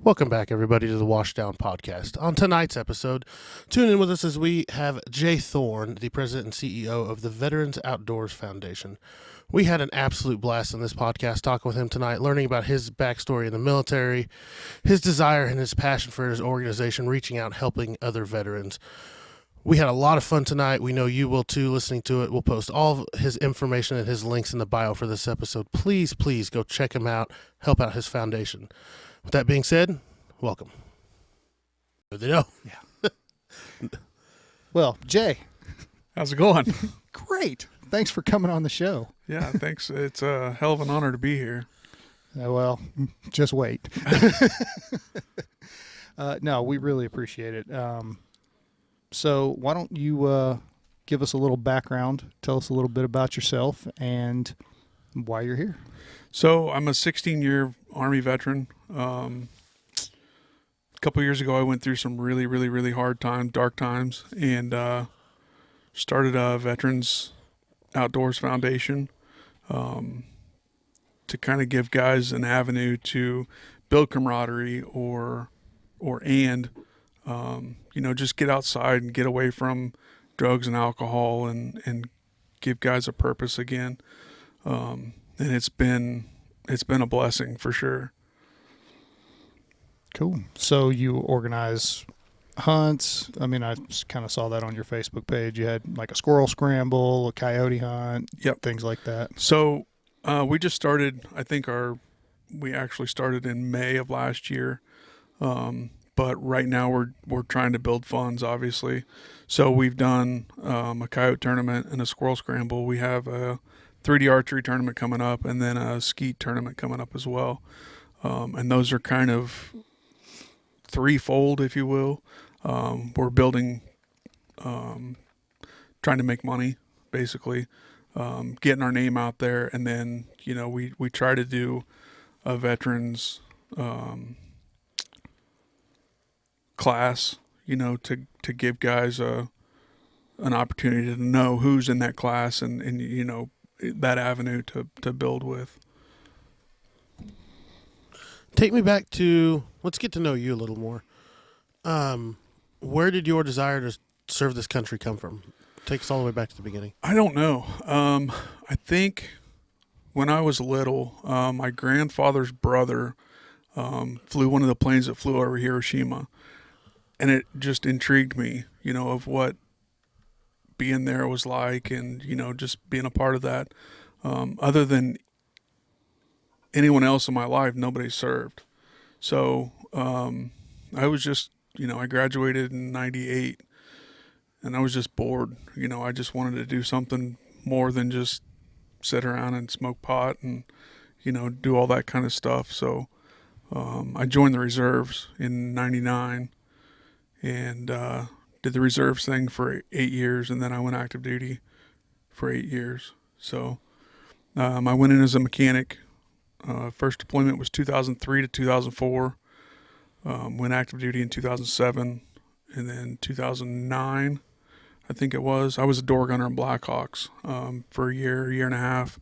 Welcome back, everybody, to the Washdown podcast. On tonight's episode, tune in with us as we have Jay Thorne, the president and CEO of the Veterans Outdoors Foundation. We had an absolute blast on this podcast talking with him tonight, learning about his backstory in the military, his desire and his passion for his organization, reaching out and helping other veterans. We had a lot of fun tonight. We know you will too, listening to it. We'll post all of his information and his links in the bio for this episode. Please go check him out, help out his foundation. With that being said, welcome. There they go. Yeah. Well, Jay. How's it going? Great. Thanks for coming on the show. Yeah, thanks. It's a hell of an honor to be here. Well, just wait. No, we really appreciate it. So why don't you give us a little background, tell us a little bit about yourself and why you're here. So I'm a 16-year Army veteran. A couple years ago, I went through some really hard times, dark times, and started a Veterans Outdoors Foundation to kind of give guys an avenue to build camaraderie just get outside and get away from drugs and alcohol and give guys a purpose again. And it's been a blessing for sure. Cool. So you organize hunts. I mean, I kind of saw that on your Facebook page. You had like a squirrel scramble, a coyote hunt, yep, things like that. So we just started, we actually started in May of last year. But right now we're trying to build funds, obviously. So we've done a coyote tournament and a squirrel scramble. We have a 3D archery tournament coming up, and then a skeet tournament coming up as well. And those are kind of threefold, if you will. We're building, trying to make money, basically, getting our name out there, and then we try to do a veterans class, to give guys an opportunity to know who's in that class and that avenue to build with. Take me back to, let's get to know you a little more. Where did your desire to serve this country come from? Take us all the way back to the beginning. I don't know. I think when I was little, my grandfather's brother flew one of the planes that flew over Hiroshima. And it just intrigued me, of what being there was like and, just being a part of that. Other than anyone else in my life, nobody served. So I was just, I graduated in 98 and I was just bored. I just wanted to do something more than just sit around and smoke pot and, do all that kind of stuff. So I joined the reserves in 99. And did the reserves thing for 8 years, and then I went active duty for 8 years. So I went in as a mechanic. First deployment was 2003 to 2004. Went active duty in 2007, and then 2009, I think it was. I was a door gunner in Blackhawks for a year and a half,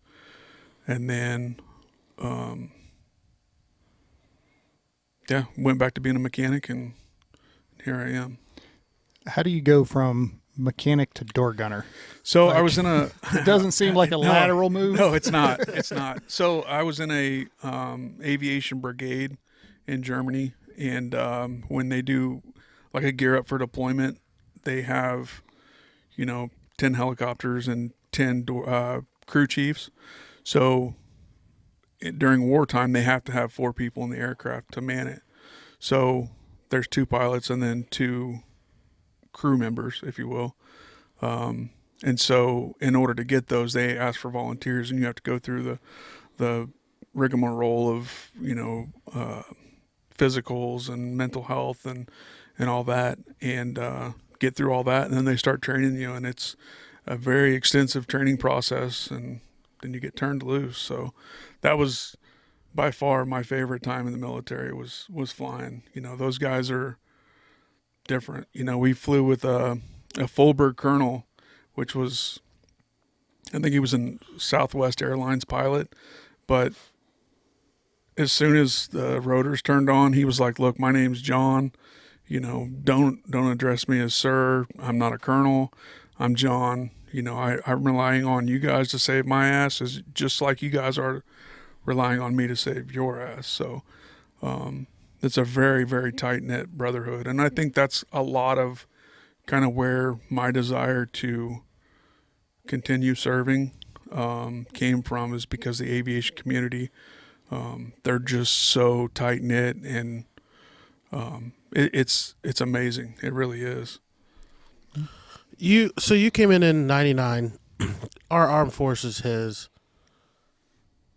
and then went back to being a mechanic, and here I am. How do you go from mechanic to door gunner? So I was in a... It doesn't seem like a lateral move. No, it's not. It's not. So I was in a aviation brigade in Germany. And when they do like a gear up for deployment, they have, 10 helicopters and 10 crew chiefs. So during wartime, they have to have 4 people in the aircraft to man it. So there's 2 pilots and then 2 crew members, if you will. And so in order to get those, they ask for volunteers, and you have to go through the rigmarole of, physicals and mental health and all that, and get through all that. And then they start training you, and it's a very extensive training process, and then you get turned loose. So that was by far my favorite time in the military was flying. Those guys are different. We flew with a Fulberg Colonel, which was, I think he was a Southwest Airlines pilot, but as soon as the rotors turned on, he was like, "Look, my name's John. Don't address me as sir. I'm not a colonel. I'm John. I'm relying on you guys to save my ass, as just like you guys are relying on me to save your ass." So it's a very, very tight knit brotherhood, and I think that's a lot of kind of where my desire to continue serving came from, is because the aviation community, they're just so tight knit, and it's amazing. It really is. You came in '99. Our armed forces has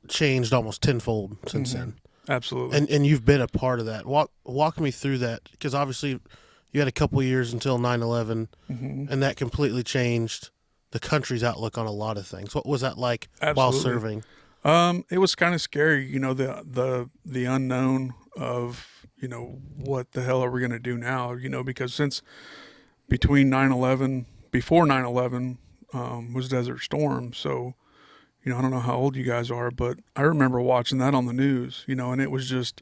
changed almost tenfold since then. Absolutely. And you've been a part of that. Walk me through that, because obviously you had a couple of years until 9/11, and that completely changed the country's outlook on a lot of things. What was that like while serving? It was kind of scary, the unknown of, what the hell are we going to do now? Because since between 9/11, before 9/11, was Desert Storm. So, I don't know how old you guys are, but I remember watching that on the news, and it was just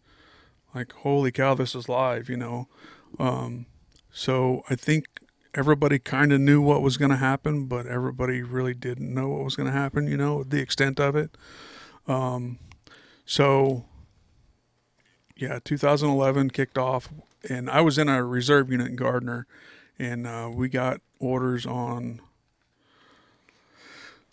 like, holy cow, this is live, So I think everybody kind of knew what was going to happen, but everybody really didn't know what was going to happen, the extent of it. So yeah, 2011 kicked off, and I was in a reserve unit in Gardner, and we got orders on,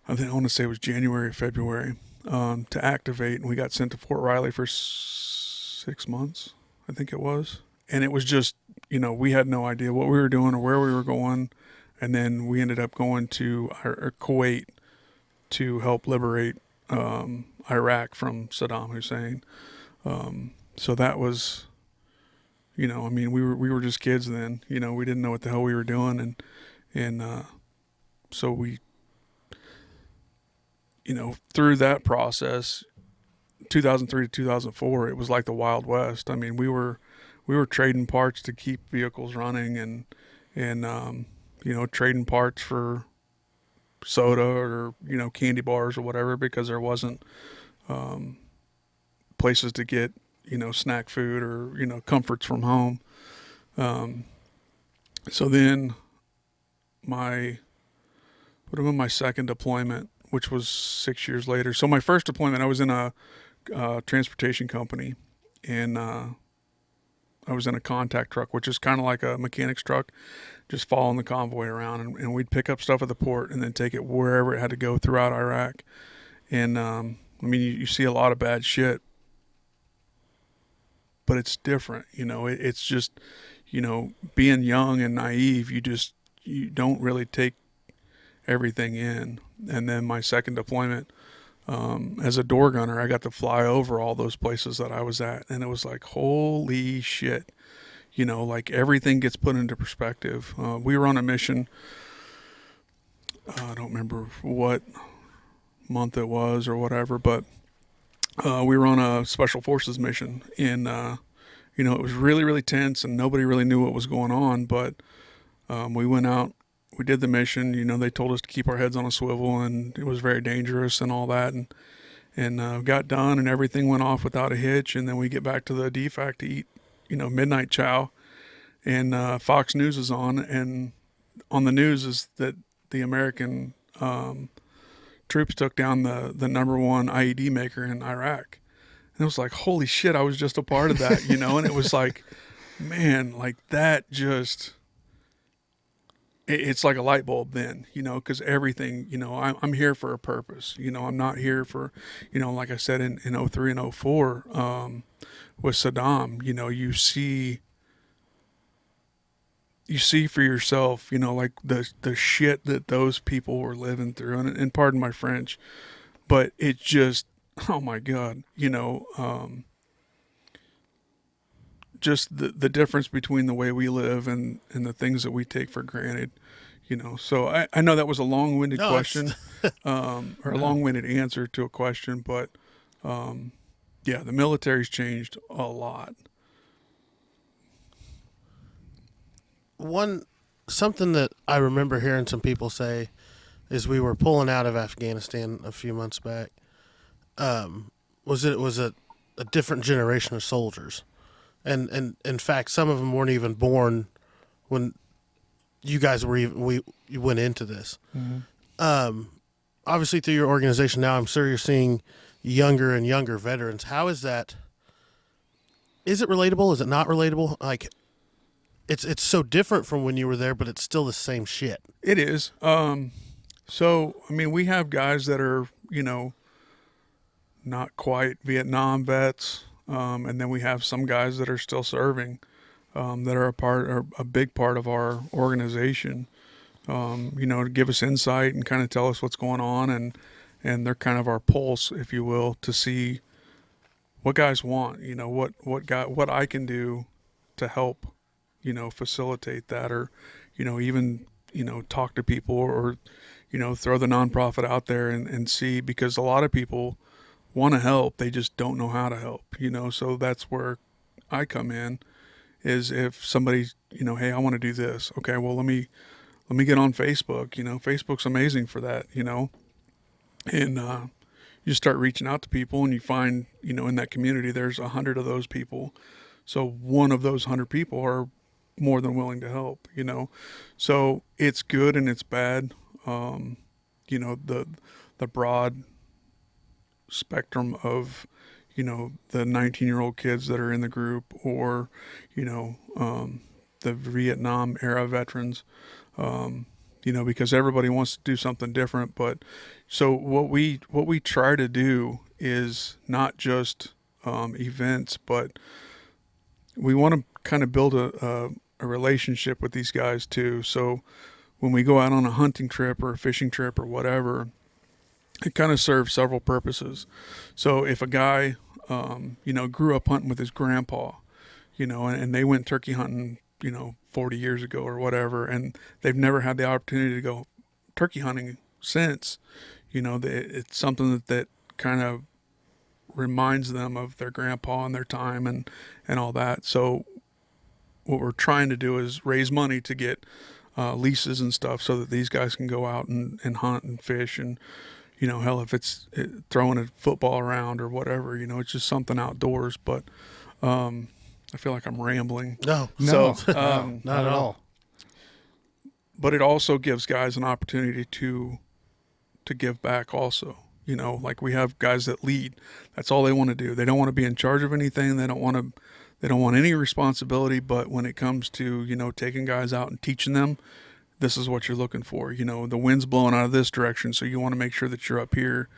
I want to say it was January, February, to activate, and we got sent to Fort Riley for 6 months, I think it was. And it was just, we had no idea what we were doing or where we were going. And then we ended up going to Kuwait to help liberate Iraq from Saddam Hussein. So that was, we were just kids then. We didn't know what the hell we were doing, and so we, through that process, 2003 to 2004, it was like the Wild West. I mean, we were trading parts to keep vehicles running, and trading parts for soda or candy bars or whatever, because there wasn't places to get snack food or comforts from home. So then my second deployment, which was 6 years later. So my first deployment, I was in a transportation company, and I was in a contact truck, which is kind of like a mechanic's truck, just following the convoy around, and we'd pick up stuff at the port and then take it wherever it had to go throughout Iraq. And you see a lot of bad shit, but it's different. It's just, being young and naive, you don't really take everything in. And then my second deployment, as a door gunner, I got to fly over all those places that I was at, and it was like, holy shit, like everything gets put into perspective. We were on a mission, I don't remember what month it was or whatever, but we were on a special forces mission, and it was really, really tense, and nobody really knew what was going on. But we went out, we did the mission. They told us to keep our heads on a swivel, and it was very dangerous and all that, and got done, and everything went off without a hitch. And then we get back to the DFAC to eat midnight chow, and Fox News is on, and on the news is that the American troops took down the number one IED maker in Iraq. And it was like, holy shit, I was just a part of that, and it was like, man, like that just, it's like a light bulb then, because everything, I'm here for a purpose. I'm not here for, like I said, in 03 and 04 with Saddam, you see for yourself, like the shit that those people were living through, and pardon my French, but it just, oh my God, just the difference between the way we live and the things that we take for granted, So I know that was a long-winded question, or a long-winded answer to a question, but yeah, the military's changed a lot. Something that I remember hearing some people say is we were pulling out of Afghanistan a few months back. Was it a different generation of soldiers, and in fact, some of them weren't even born when you guys were you went into this. Obviously, through your organization now, I'm sure you're seeing younger and younger veterans. How is that? Is it relatable? Is it not relatable? Like, it's so different from when you were there, but it's still the same shit. It is. So, I mean, we have guys that are, not quite Vietnam vets. And then we have some guys that are still serving, that are a big part of our organization, to give us insight and kind of tell us what's going on. And they're kind of our pulse, if you will, to see what guys want, what I can do to help, facilitate that, or, even, talk to people, or, throw the nonprofit out there and see, because a lot of people want to help. They just don't know how to help, so that's where I come in, is if somebody's, hey, I want to do this. Okay, well, let me get on Facebook. Facebook's amazing for that, and you start reaching out to people, and you find, in that community, there's 100 of those people. So one of those 100 people are more than willing to help, so it's good and it's bad. The broad spectrum of, the 19-year-old kids that are in the group, or, the Vietnam era veterans, because everybody wants to do something different. But so what we try to do is not just events, but we want to kind of build a relationship with these guys too. So when we go out on a hunting trip or a fishing trip or whatever, it kind of serves several purposes. So if a guy, grew up hunting with his grandpa, and they went turkey hunting, 40 years ago or whatever, and they've never had the opportunity to go turkey hunting since, it's something that kind of reminds them of their grandpa and their time and all that. So what we're trying to do is raise money to get leases and stuff, so that these guys can go out and hunt and fish, and hell, if it's throwing a football around or whatever, it's just something outdoors. But I feel like I'm rambling. No, not at all. But it also gives guys an opportunity to give back also. Like we have guys that lead. That's all they want to do. They don't want to be in charge of anything. They don't want any responsibility. But when it comes to, taking guys out and teaching them, this is what you're looking for. The wind's blowing out of this direction, so you want to make sure that you're up here.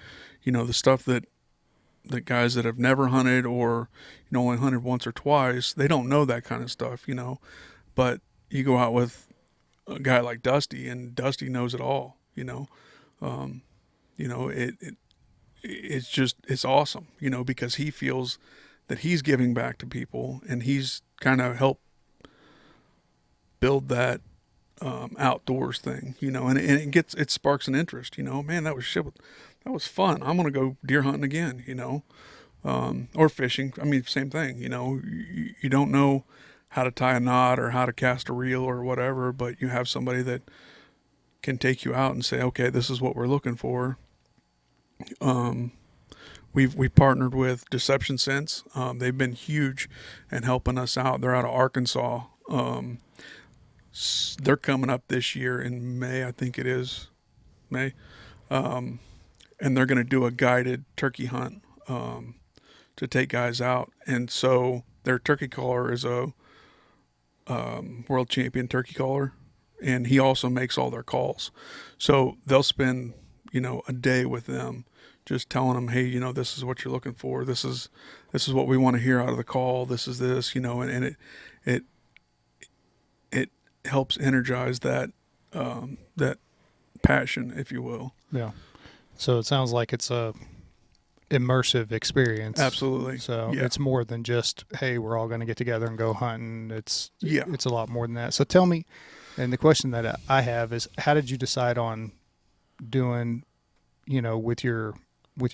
The stuff that guys that have never hunted, or, only hunted once or twice, they don't know that kind of stuff, But you go out with a guy like Dusty, and Dusty knows it all, it's awesome, because he feels that he's giving back to people, and he's kind of helped build that outdoors thing, and it sparks an interest, man, that was shit. That was fun. I'm going to go deer hunting again, or fishing. I mean, same thing, you don't know how to tie a knot or how to cast a reel or whatever, but you have somebody that can take you out and say, okay, this is what we're looking for. We partnered with Deception Sense. They've been huge in helping us out. They're out of Arkansas. They're coming up this year in May, I think it is May. And they're going to do a guided turkey hunt, to take guys out. And so their turkey caller is a world champion turkey caller, and he also makes all their calls. So they'll spend, a day with them, just telling them, hey, this is what you're looking for. This is what we want to hear out of the call. This is this, and it helps energize that passion, if you will. Yeah. So it sounds like it's a immersive experience. Absolutely. So yeah. It's more than just, hey, we're all going to get together and go hunting. It's a lot more than that. So tell me, and the question that I have is, how did you decide on doing, with your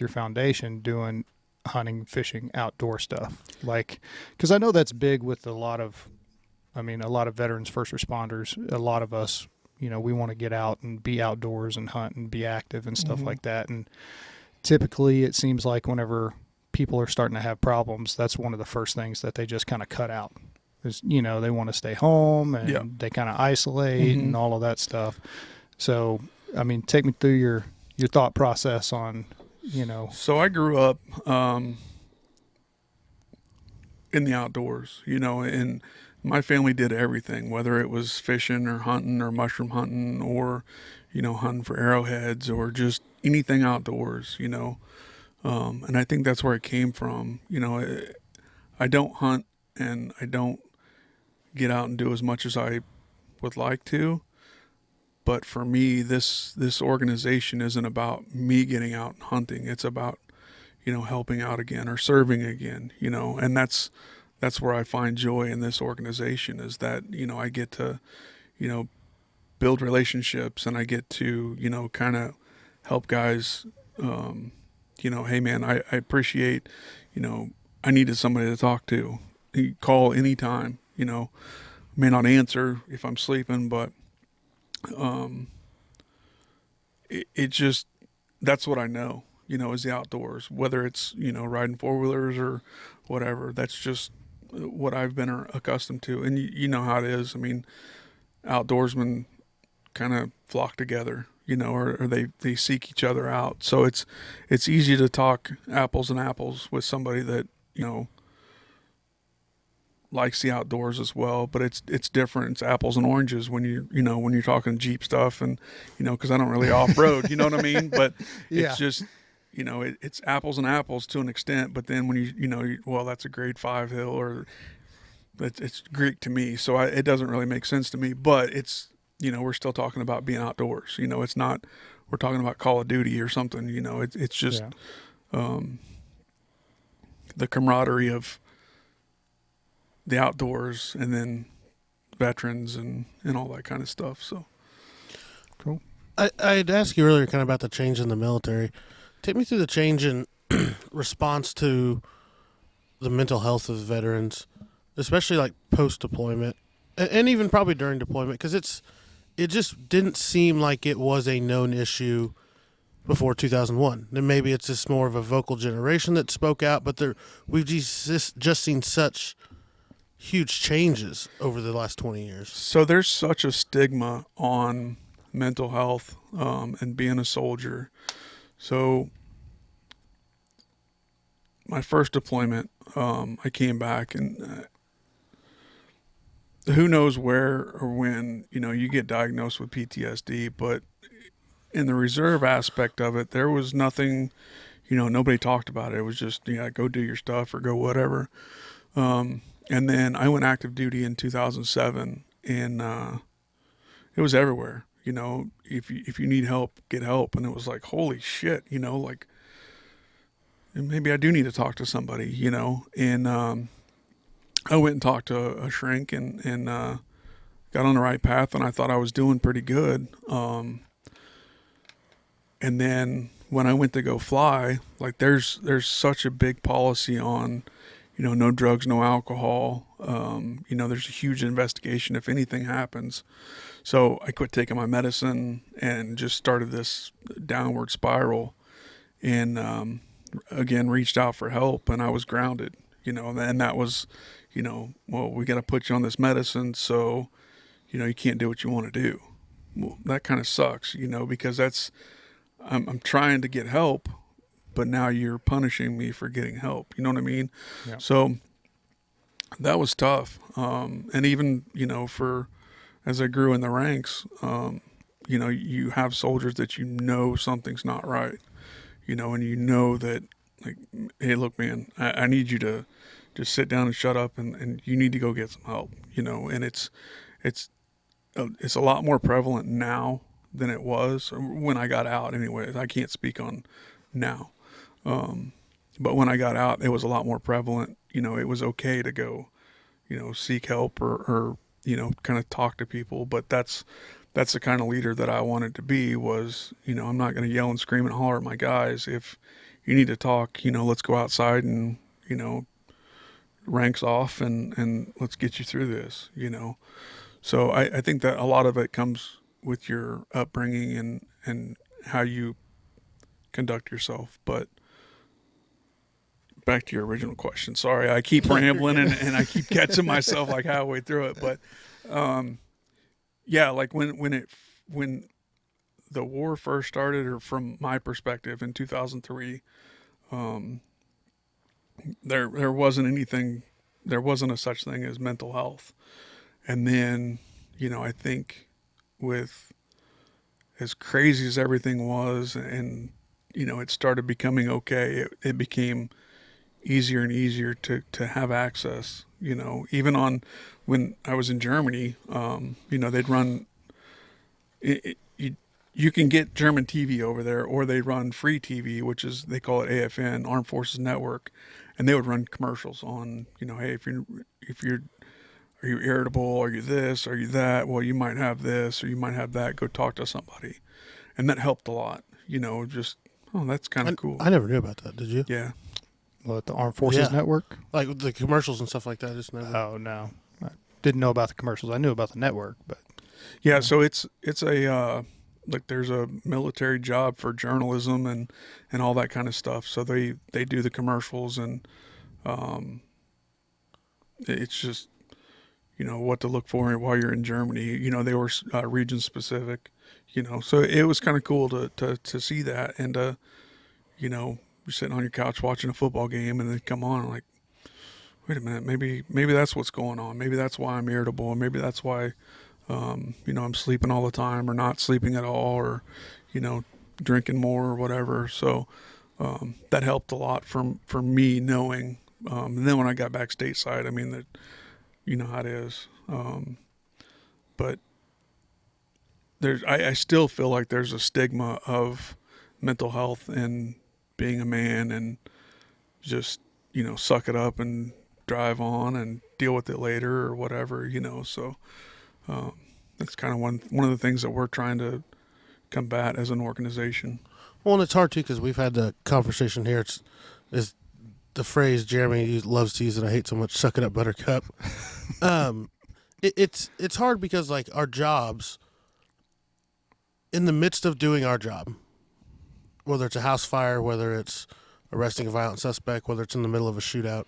foundation, doing hunting, fishing, outdoor stuff? Like, because I know that's big with a lot of veterans, first responders, a lot of us, we want to get out and be outdoors and hunt and be active and stuff like that. And typically it seems like whenever people are starting to have problems, that's one of the first things that they just kind of cut out. Is, you know, they want to stay home and Yeah. they kind of isolate Mhm. and all of that stuff. So, I mean, take me through your thought process on, you know. So I grew up in the outdoors, you know, and my family did everything, whether it was fishing or hunting or mushroom hunting or, you know, hunting for arrowheads or just anything outdoors, you know. And I think that's where it came from. You know, I don't hunt and I don't get out and do as much as I would like to. But for me, this organization isn't about me getting out and hunting. It's about, you know, helping out again or serving again, you know, and that's where I find joy in this organization is that, you know, I get to, you know, build relationships and I get to, you know, kind of help guys, you know, hey man, I appreciate, you know, I needed somebody to talk to. You call anytime, you know, may not answer if I'm sleeping, but it just, that's what I know, you know, is the outdoors, whether it's, you know, riding four-wheelers or whatever. That's just what I've been accustomed to. And you know how it is. I mean, outdoorsmen kind of flock together, you know, or they seek each other out. So it's easy to talk apples and apples with somebody that, you know, likes the outdoors as well, but it's different. It's apples and oranges when when you're talking Jeep stuff and, you know, cause I don't really off road, you know what I mean? But Yeah. it's just, you know, it's apples and apples to an extent, but then when well, that's a grade 5 hill or it's Greek to me. So it doesn't really make sense to me, but it's, you know, we're still talking about being outdoors, you know, it's not, we're talking about Call of Duty or something, you know, it's just, the camaraderie of the outdoors and then veterans and all that kind of stuff. So Cool. I'd ask you earlier kind of about the change in the military. Take me through the change in response to the mental health of veterans, especially like post-deployment and even probably during deployment, because it just didn't seem like it was a known issue before 2001. And maybe it's just more of a vocal generation that spoke out, but we've just seen such huge changes over the last 20 years. So there's such a stigma on mental health and being a soldier. So my first deployment, I came back and who knows where or when, you know, you get diagnosed with PTSD, but in the reserve aspect of it, there was nothing, you know, nobody talked about it. It was just, yeah, go do your stuff or go whatever. And then I went active duty in 2007 and it was everywhere. You know, if you need help, get help. And it was like, holy shit, you know, like maybe I do need to talk to somebody, you know. And I went and talked to a shrink and got on the right path, and I thought I was doing pretty good. And then when I went to go fly, like there's such a big policy on, you know, no drugs, no alcohol. You know, there's a huge investigation if anything happens. So I quit taking my medicine and just started this downward spiral and, again, reached out for help, and I was grounded, you know, and that was, you know, well, we got to put you on this medicine. So, you know, you can't do what you want to do. Well, that kind of sucks, you know, because I'm trying to get help, but now you're punishing me for getting help. You know what I mean? Yeah. So that was tough. And even, you know, as I grew in the ranks, you know, you have soldiers that you know something's not right, you know, and you know that, like, hey, look, man, I need you to just sit down and shut up and you need to go get some help, you know, and it's a lot more prevalent now than it was when I got out anyways. I can't speak on now. But when I got out, it was a lot more prevalent. You know, it was okay to go, you know, seek help or you know, kind of talk to people. But that's the kind of leader that I wanted to be was, you know, I'm not going to yell and scream and holler at my guys. If you need to talk, you know, let's go outside and, you know, ranks off and let's get you through this, you know. So I think that a lot of it comes with your upbringing and how you conduct yourself. But back to your original question. Sorry, I keep rambling and I keep catching myself like halfway through it. But yeah, like when the war first started, or from my perspective in 2003, there wasn't a such thing as mental health. And then, I think with as crazy as everything was, and it started becoming okay, it became easier and easier to have access, even on when I was in Germany, they'd run you can get German TV over there, or they run free TV, which is, they call it AFN, Armed Forces Network, and they would run commercials on, hey, if you're are you irritable, are you this, are you that, well, you might have this or you might have that, go talk to somebody. And that helped a lot, just, oh, that's kind of cool. I never knew about that. Did you? Yeah. What, the Armed Forces Network? Like the commercials and stuff like that. I just never. Oh, no. I didn't know about the commercials. I knew about the network, but. Yeah, so it's a, like there's a military job for journalism and all that kind of stuff. So they do the commercials, and it's just, what to look for while you're in Germany. They were region specific, so it was kind of cool to see that. And, you're sitting on your couch watching a football game, and they come on, and like, wait a minute, maybe that's what's going on. Maybe that's why I'm irritable, and maybe that's why, I'm sleeping all the time, or not sleeping at all, or, drinking more or whatever. So that helped a lot for me knowing. And then when I got back stateside, I mean, that, how it is. But I still feel like there's a stigma of mental health and being a man, and just, suck it up and drive on and deal with it later or whatever, so that's kind of one of the things that we're trying to combat as an organization. Well, and it's hard too, because we've had the conversation here. Is the phrase Jeremy loves to use, and I hate so much, "suck it up, buttercup." It's hard because, like, our jobs, in the midst of doing our job, whether it's a house fire, whether it's arresting a violent suspect, whether it's in the middle of a shootout,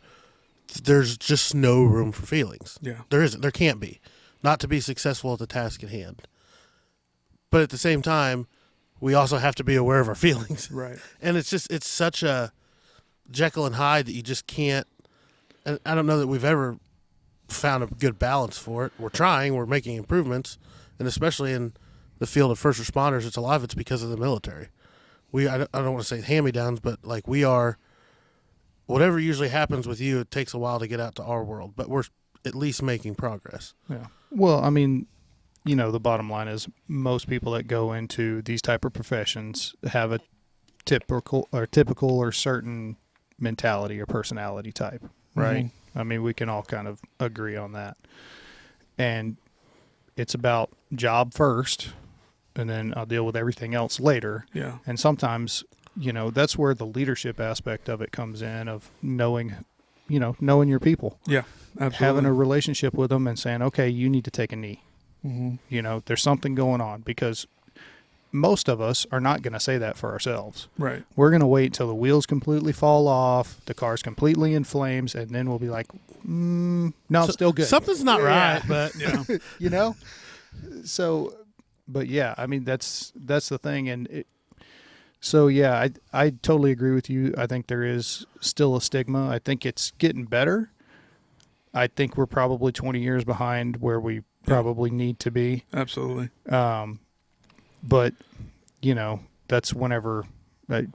there's just no room for feelings. Yeah. There isn't. There can't be. Not to be successful at the task at hand. But at the same time, we also have to be aware of our feelings. Right. And it's such a Jekyll and Hyde that you just can't, and I don't know that we've ever found a good balance for it. We're trying, we're making improvements, and especially in the field of first responders, a lot of it's because of the military. I don't want to say hand-me-downs, but like we are, whatever usually happens with you, it takes a while to get out to our world, but we're at least making progress. Yeah. Well, I mean, the bottom line is most people that go into these type of professions have a typical or certain mentality or personality type, right? Mm-hmm. I mean, we can all kind of agree on that. And it's about job first, and then I'll deal with everything else later. Yeah. And sometimes, that's where the leadership aspect of it comes in, of knowing your people. Yeah, absolutely. Having a relationship with them and saying, okay, you need to take a knee. Mm-hmm. There's something going on, because most of us are not going to say that for ourselves. Right. We're going to wait until the wheels completely fall off, the car's completely in flames, and then we'll be like, no, it's still good. Something's not right, but yeah. So, but yeah, I mean, that's the thing. And so, yeah, I totally agree with you. I think there is still a stigma. I think it's getting better. I think we're probably 20 years behind where we probably need to be. Absolutely. But, that's whenever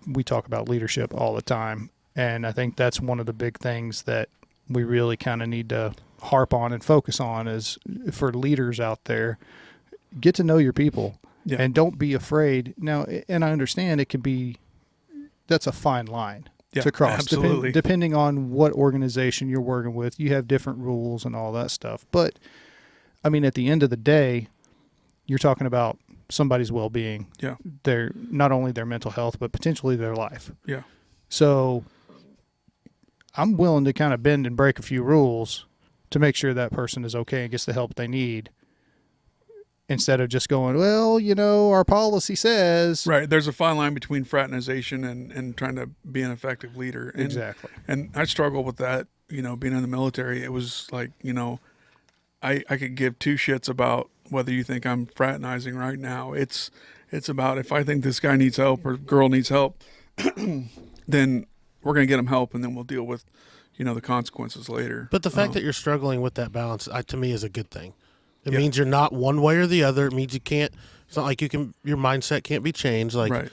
we talk about leadership all the time. And I think that's one of the big things that we really kind of need to harp on and focus on, is for leaders out there, get to know your people. Yeah. And don't be afraid. Now, and I understand that's a fine line to cross. Absolutely. Depending on what organization you're working with, you have different rules and all that stuff. But, I mean, at the end of the day, you're talking about somebody's well-being. Yeah. Their, not only their mental health, but potentially their life. Yeah. So I'm willing to kind of bend and break a few rules to make sure that person is okay and gets the help they need. instead of just going, well, our policy says. Right. There's a fine line between fraternization and trying to be an effective leader. And, Exactly. And I struggled with that, being in the military. It was like, I could give two shits about whether you think I'm fraternizing right now. It's about if I think this guy needs help or girl needs help, then we're going to get them help, and then we'll deal with, the consequences later. But the fact that you're struggling with that balance, to me, is a good thing. It means you're not one way or the other. It means you can't. It's not like your mindset can't be changed. Like right.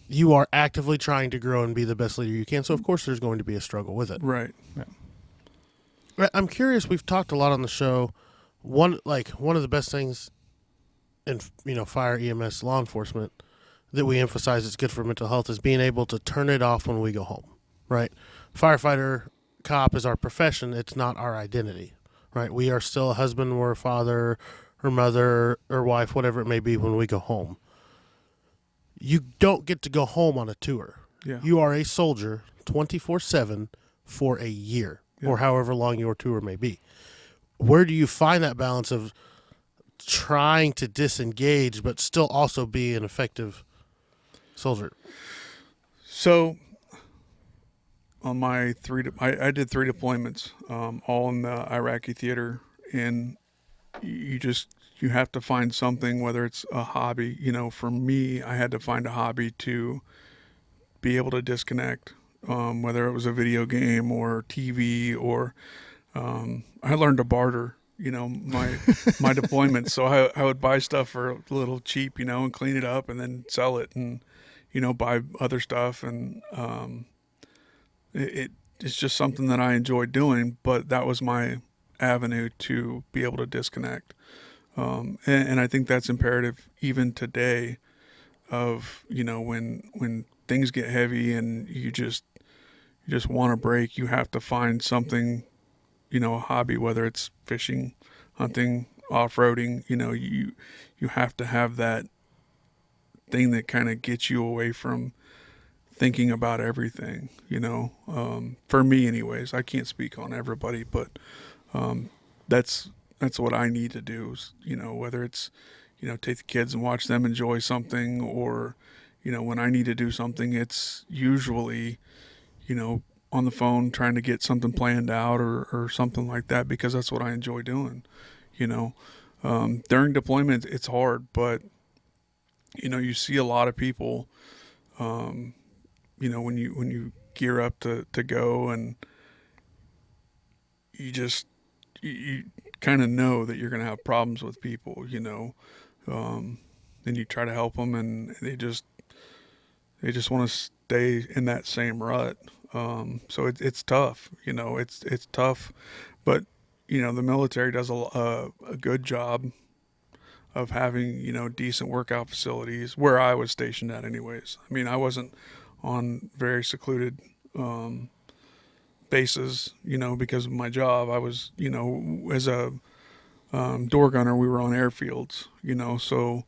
you are actively trying to grow and be the best leader you can. So of course there's going to be a struggle with it. Right. Yeah. I'm curious. We've talked a lot on the show. One of the best things in fire, EMS, law enforcement that we emphasize is good for mental health is being able to turn it off when we go home. Right. Firefighter, cop is our profession. It's not our identity. Right. We are still a husband or a father or mother or wife, whatever it may be, when we go home. You don't get to go home on a tour. Yeah. You are a soldier 24/7 for a year or however long your tour may be. Where do you find that balance of trying to disengage but still also be an effective soldier? So on my I did 3 deployments, all in the Iraqi theater, and you have to find something, whether it's a hobby. For me, I had to find a hobby to be able to disconnect, whether it was a video game or TV or I learned to barter, my deployments. So I would buy stuff for a little cheap, and clean it up and then sell it and, buy other stuff. And it's just something that I enjoyed doing, but that was my avenue to be able to disconnect. And I think that's imperative even today of, when things get heavy and you just want to break, you have to find something, a hobby, whether it's fishing, hunting, off-roading, you have to have that thing that kind of gets you away from thinking about everything, for me anyways. I can't speak on everybody, but that's what I need to do, whether it's, take the kids and watch them enjoy something, or, when I need to do something, it's usually, on the phone trying to get something planned out or something like that, because that's what I enjoy doing. During deployment, it's hard, but, you see a lot of people, when you gear up to go, and you kind of know that you're going to have problems with people, and you try to help them, and they just want to stay in that same rut. So it's tough, it's tough, but, the military does a good job of having, decent workout facilities where I was stationed at anyways. I mean, I wasn't on very secluded, bases, because of my job. I was, as a, door gunner, we were on airfields, so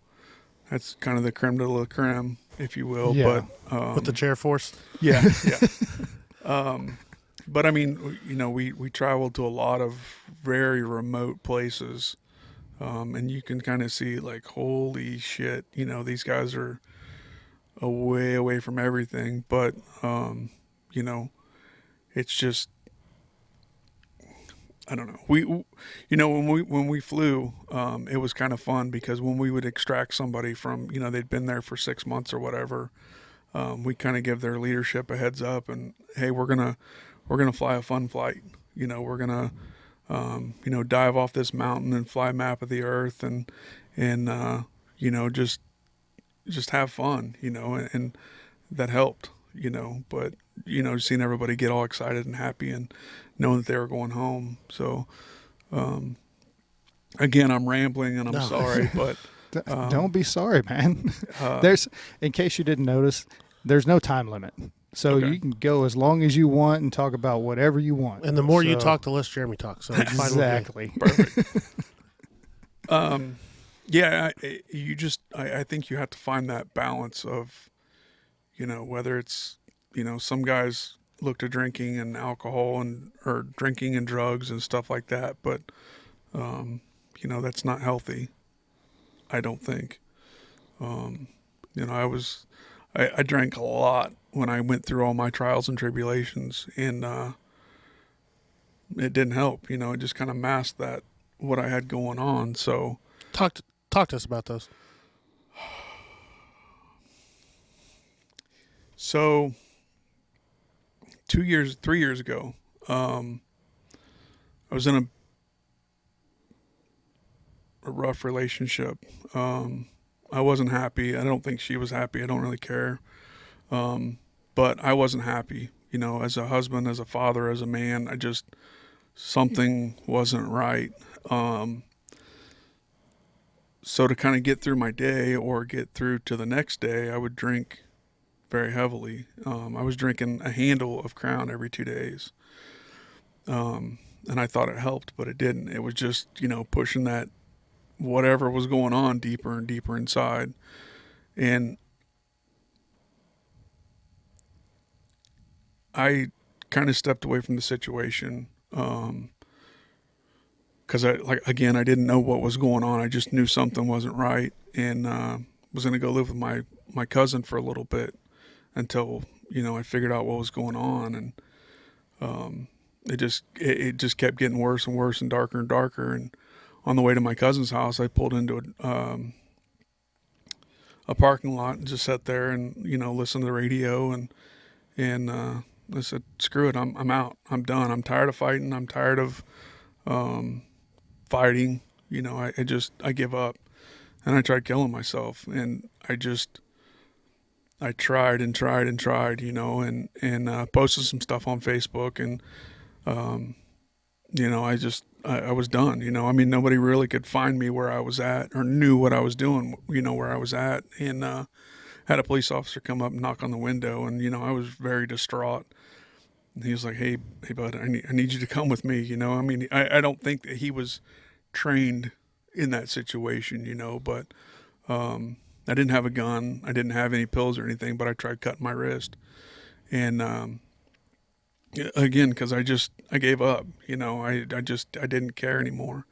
that's kind of the creme de la creme, if you will. Yeah. But, With the chair force? Yeah. But I mean, we traveled to a lot of very remote places, and you can kind of see like, holy shit, these guys are way away from everything. But, it's just, I don't know. When we flew, it was kind of fun, because when we would extract somebody from, they'd been there for 6 months or whatever, we kind of give their leadership a heads up, and hey, we're gonna fly a fun flight. We're gonna, dive off this mountain and fly a map of the earth, and just have fun, and that helped, but seeing everybody get all excited and happy and knowing that they were going home. So, again, I'm rambling and I'm sorry, but don't be sorry, man. There's, in case you didn't notice, there's no time limit. So you can go as long as you want and talk about whatever you want. And the more you talk, the less Jeremy talks. So it's fine. Exactly. Perfect. Yeah, I think you have to find that balance of, whether it's, some guys look to drinking and alcohol or drinking and drugs and stuff like that, but, that's not healthy. I don't think. I drank a lot when I went through all my trials and tribulations, and it didn't help. It just kind of masked what I had going on. So Talk to us about those. So 3 years ago, I was in a rough relationship. I wasn't happy. I don't think she was happy. I don't really care. But I wasn't happy, as a husband, as a father, as a man. Something wasn't right. So to kind of get through my day or get through to the next day, I would drink very heavily. I was drinking a handle of Crown every 2 days. And I thought it helped, but it didn't. It was just, pushing that whatever was going on deeper and deeper inside. And I kind of stepped away from the situation. Cause I didn't know what was going on. I just knew something wasn't right, and, was going to go live with my cousin for a little bit until, I figured out what was going on. And, it just kept getting worse and worse and darker. And on the way to my cousin's house, I pulled into a parking lot and just sat there and, listened to the radio. And I said, screw it. I'm out. I'm done. I'm tired of fighting. I'm tired of, fighting. I give up. And I tried killing myself. And I tried and tried and tried, and posted some stuff on Facebook. And, I was done. Nobody really could find me where I was at or knew what I was doing, where I was at. And had a police officer come up and knock on the window, and I was very distraught. And he was like, hey bud, I need you to come with me. I don't think that he was trained in that situation, but I didn't have a gun. I didn't have any pills or anything, but I tried cutting my wrist. And again, because I gave up. I didn't care anymore.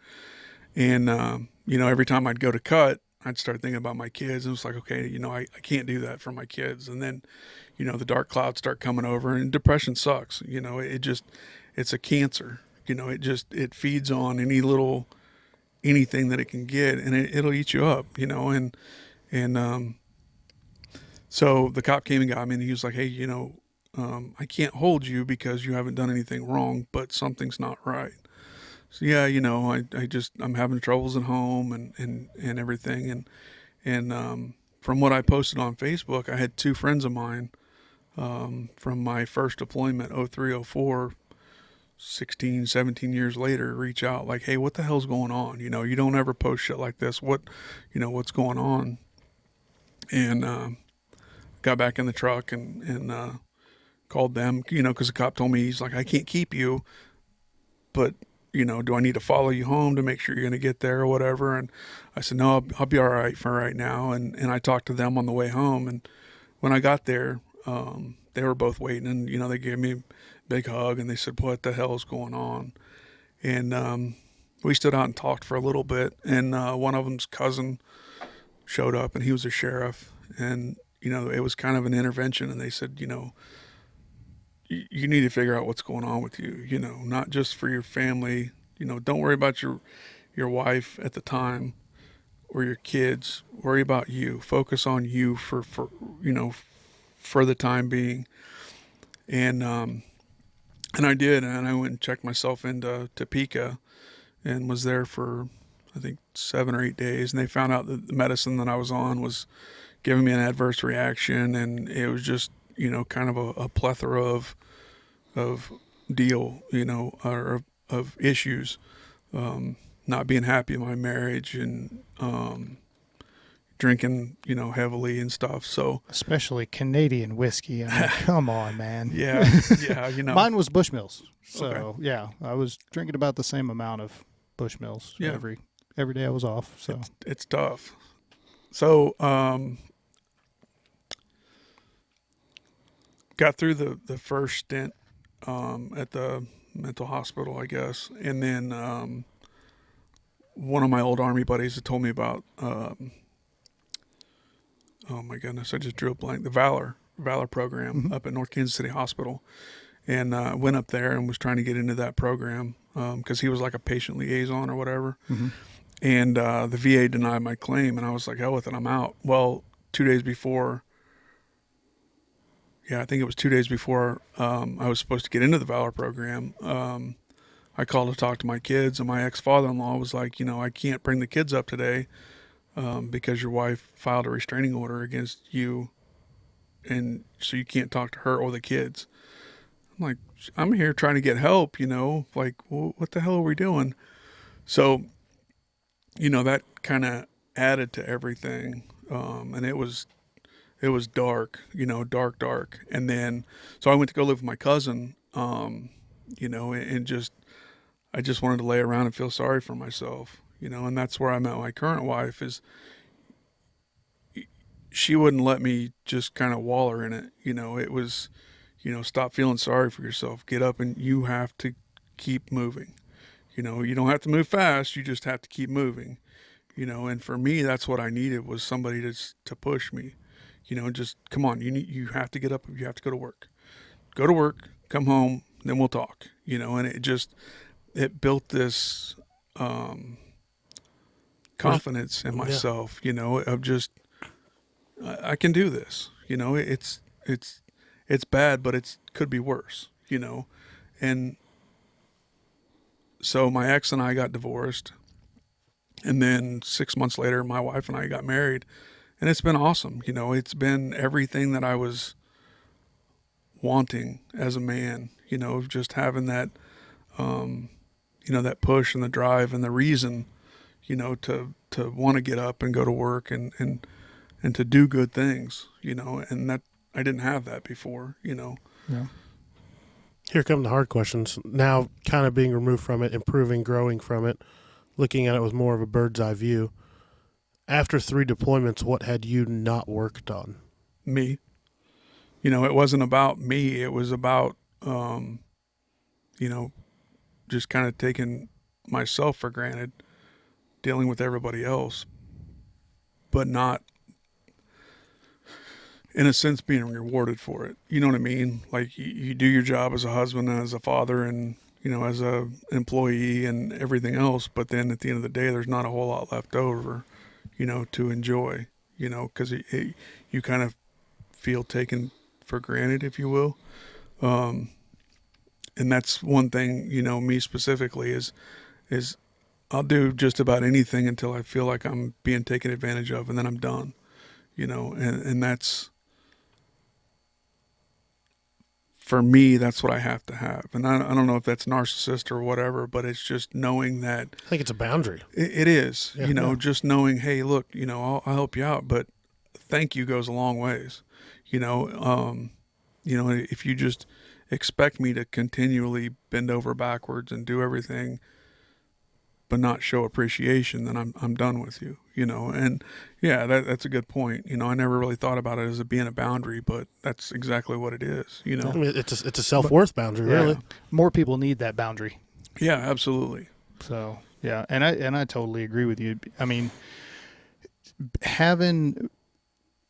And every time I'd go to cut, I'd start thinking about my kids. And it was like, okay, I can't do that for my kids. And then, the dark clouds start coming over, and depression sucks. It's a cancer. It feeds on anything that it can get, and it'll eat you up, and so the cop came and got me, and he was like, hey, I can't hold you because you haven't done anything wrong, but something's not right. So yeah, I'm having troubles at home and everything. And from what I posted on Facebook, I had two friends of mine, from my first deployment, 0304, 16, 17 years later, reach out like, hey, what the hell's going on? You don't ever post shit like this. What's going on? And, got back in the truck and called them, cause the cop told me, he's like, I can't keep you, but do I need to follow you home to make sure you're going to get there or whatever? And I said, no, I'll be all right for right now. And I talked to them on the way home. And when I got there, they were both waiting, and, they gave me a big hug, and they said, what the hell is going on? And, we stood out and talked for a little bit. And, one of them's cousin showed up, and he was a sheriff, and, it was kind of an intervention. And they said, you need to figure out what's going on with you, not just for your family, don't worry about your wife at the time or your kids, worry about you, focus on you for the time being. And I did, and I went and checked myself into Topeka and was there for, I think, 7 or 8 days. And they found out that the medicine that I was on was giving me an adverse reaction. And it was just, kind of a plethora of of issues, not being happy in my marriage, and, drinking, heavily and stuff. So especially Canadian whiskey. Come on, man. Yeah. Mine was Bushmills. So Okay. yeah, I was drinking about the same amount of Bushmills every day I was off. So it's tough. So, got through the first stint, at the mental hospital, I guess. And then, one of my old Army buddies had told me about, oh my goodness, I just drew a blank, the Valor program up at North Kansas City Hospital. And went up there and was trying to get into that program because he was like a patient liaison or whatever. And the VA denied my claim, and I was like, hell with it, I'm out. Well, 2 days before, I think it was 2 days before I was supposed to get into the Valor program, I called to talk to my kids, and my ex-father-in-law was like, I can't bring the kids up today because your wife filed a restraining order against you, and so you can't talk to her or the kids. I'm like, I'm here trying to get help, like, well, what the hell are we doing? So, that kind of added to everything. And it was dark, dark. And then, so I went to go live with my cousin, and I just wanted to lay around and feel sorry for myself, and that's where I met my current wife. Is she wouldn't let me just kind of waller in it. It was, stop feeling sorry for yourself, get up, and you have to keep moving. You don't have to move fast. You just have to keep moving, and for me, that's what I needed, was somebody to push me, just come on, you have to get up. You have to go to work, come home, then we'll talk, and it built this, confidence in myself, of just, I can do this, it's bad, but it could be worse, and so my ex and I got divorced, and then 6 months later, my wife and I got married, and it's been awesome. It's been everything that I was wanting as a man, just having that, that push and the drive and the reason, to want to get up and go to work and to do good things, and that I didn't have that before, Yeah. Here come the hard questions. Now, kind of being removed from it, improving, growing from it, looking at it with more of a bird's eye view. After 3 deployments, what had you not worked on? Me. It wasn't about me. It was about, just kind of taking myself for granted, dealing with everybody else, but not, in a sense, being rewarded for it. You know what I mean? Like, you do your job as a husband and as a father and, as a employee and everything else, but then at the end of the day, there's not a whole lot left over, to enjoy, because you kind of feel taken for granted, if you will. And that's one thing, me specifically is I'll do just about anything until I feel like I'm being taken advantage of, and then I'm done, and that's, for me, that's what I have to have. And I don't know if that's narcissist or whatever, but it's just knowing that. I think it's a boundary. It is, Yeah. just knowing, hey, look, I'll help you out, but thank you goes a long ways. If you just expect me to continually bend over backwards and do everything, but not show appreciation, then I'm done with you, and yeah, that's a good point. I never really thought about it as being a boundary, but that's exactly what it is, I mean, it's a self-worth boundary, really. More people need that boundary. Yeah, absolutely. So, yeah. And I totally agree with you. I mean, having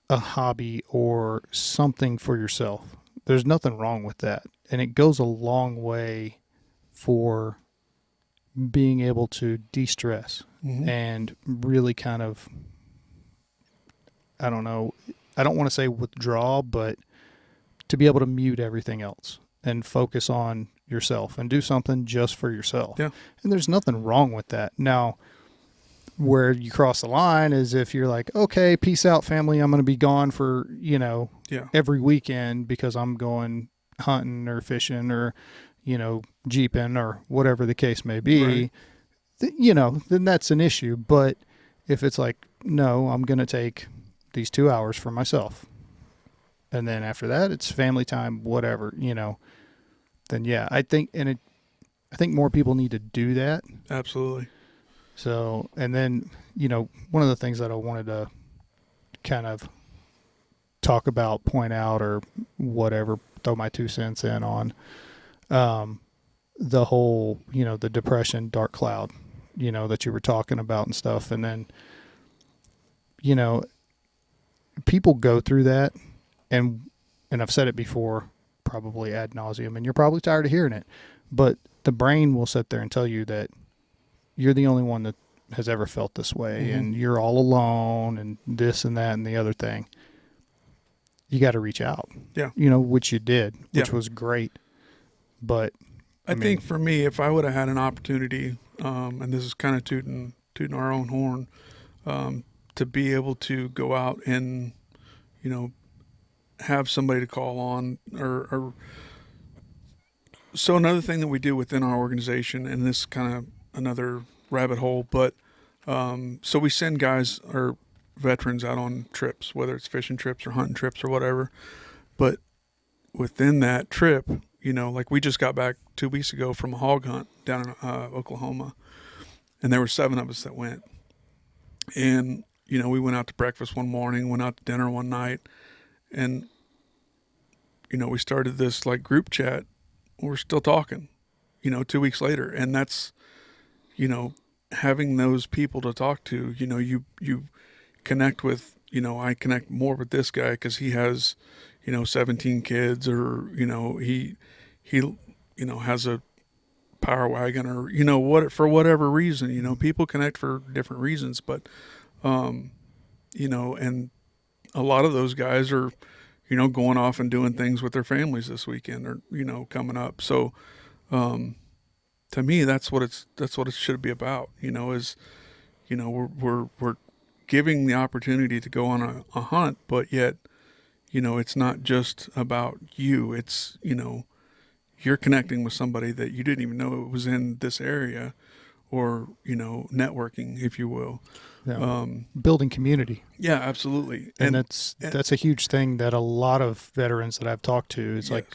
a hobby or something for yourself, there's nothing wrong with that. And it goes a long way for being able to de-stress and really kind of, I don't know, I don't want to say withdraw, but to be able to mute everything else and focus on yourself and do something just for yourself. Yeah. And there's nothing wrong with that. Now, where you cross the line is if you're like, okay, peace out, family. I'm going to be gone for, every weekend because I'm going hunting or fishing or, jeeping or whatever the case may be, right. Then that's an issue. But if it's like, no, I'm going to take these 2 hours for myself. And then after that, it's family time, whatever, then yeah, I think more people need to do that. Absolutely. So, and then, one of the things that I wanted to kind of talk about, point out or whatever, throw my 2 cents in on, the whole, the depression, dark cloud that you were talking about and stuff. And then, people go through that, and I've said it before, probably ad nauseum, and you're probably tired of hearing it, but the brain will sit there and tell you that you're the only one that has ever felt this way, and you're all alone, and this and that and the other thing. You got to reach out. Yeah. Which you did, which was great. But I think for me, if I would have had an opportunity, and this is kind of tooting our own horn, to be able to go out and, have somebody to call on, or so another thing that we do within our organization, and this is kind of another rabbit hole, but so we send guys or veterans out on trips, whether it's fishing trips or hunting trips or whatever. But within that trip, like we just got back 2 weeks ago from a hog hunt down in Oklahoma, and there were 7 of us that went. And, we went out to breakfast one morning, went out to dinner one night, and, we started this like group chat. We're still talking, 2 weeks later. And that's, having those people to talk to, you connect with, I connect more with this guy because he has, 17 kids, or, he has a power wagon, or, for whatever reason, people connect for different reasons, but, and a lot of those guys are, going off and doing things with their families this weekend, or, coming up. So, to me, that's what it should be about, is, we're giving the opportunity to go on a hunt, but yet, it's not just about you. It's, you're connecting with somebody that you didn't even know was in this area, or, networking, if you will. Yeah. Building community. Yeah, absolutely. And that's a huge thing that a lot of veterans that I've talked to, it's like,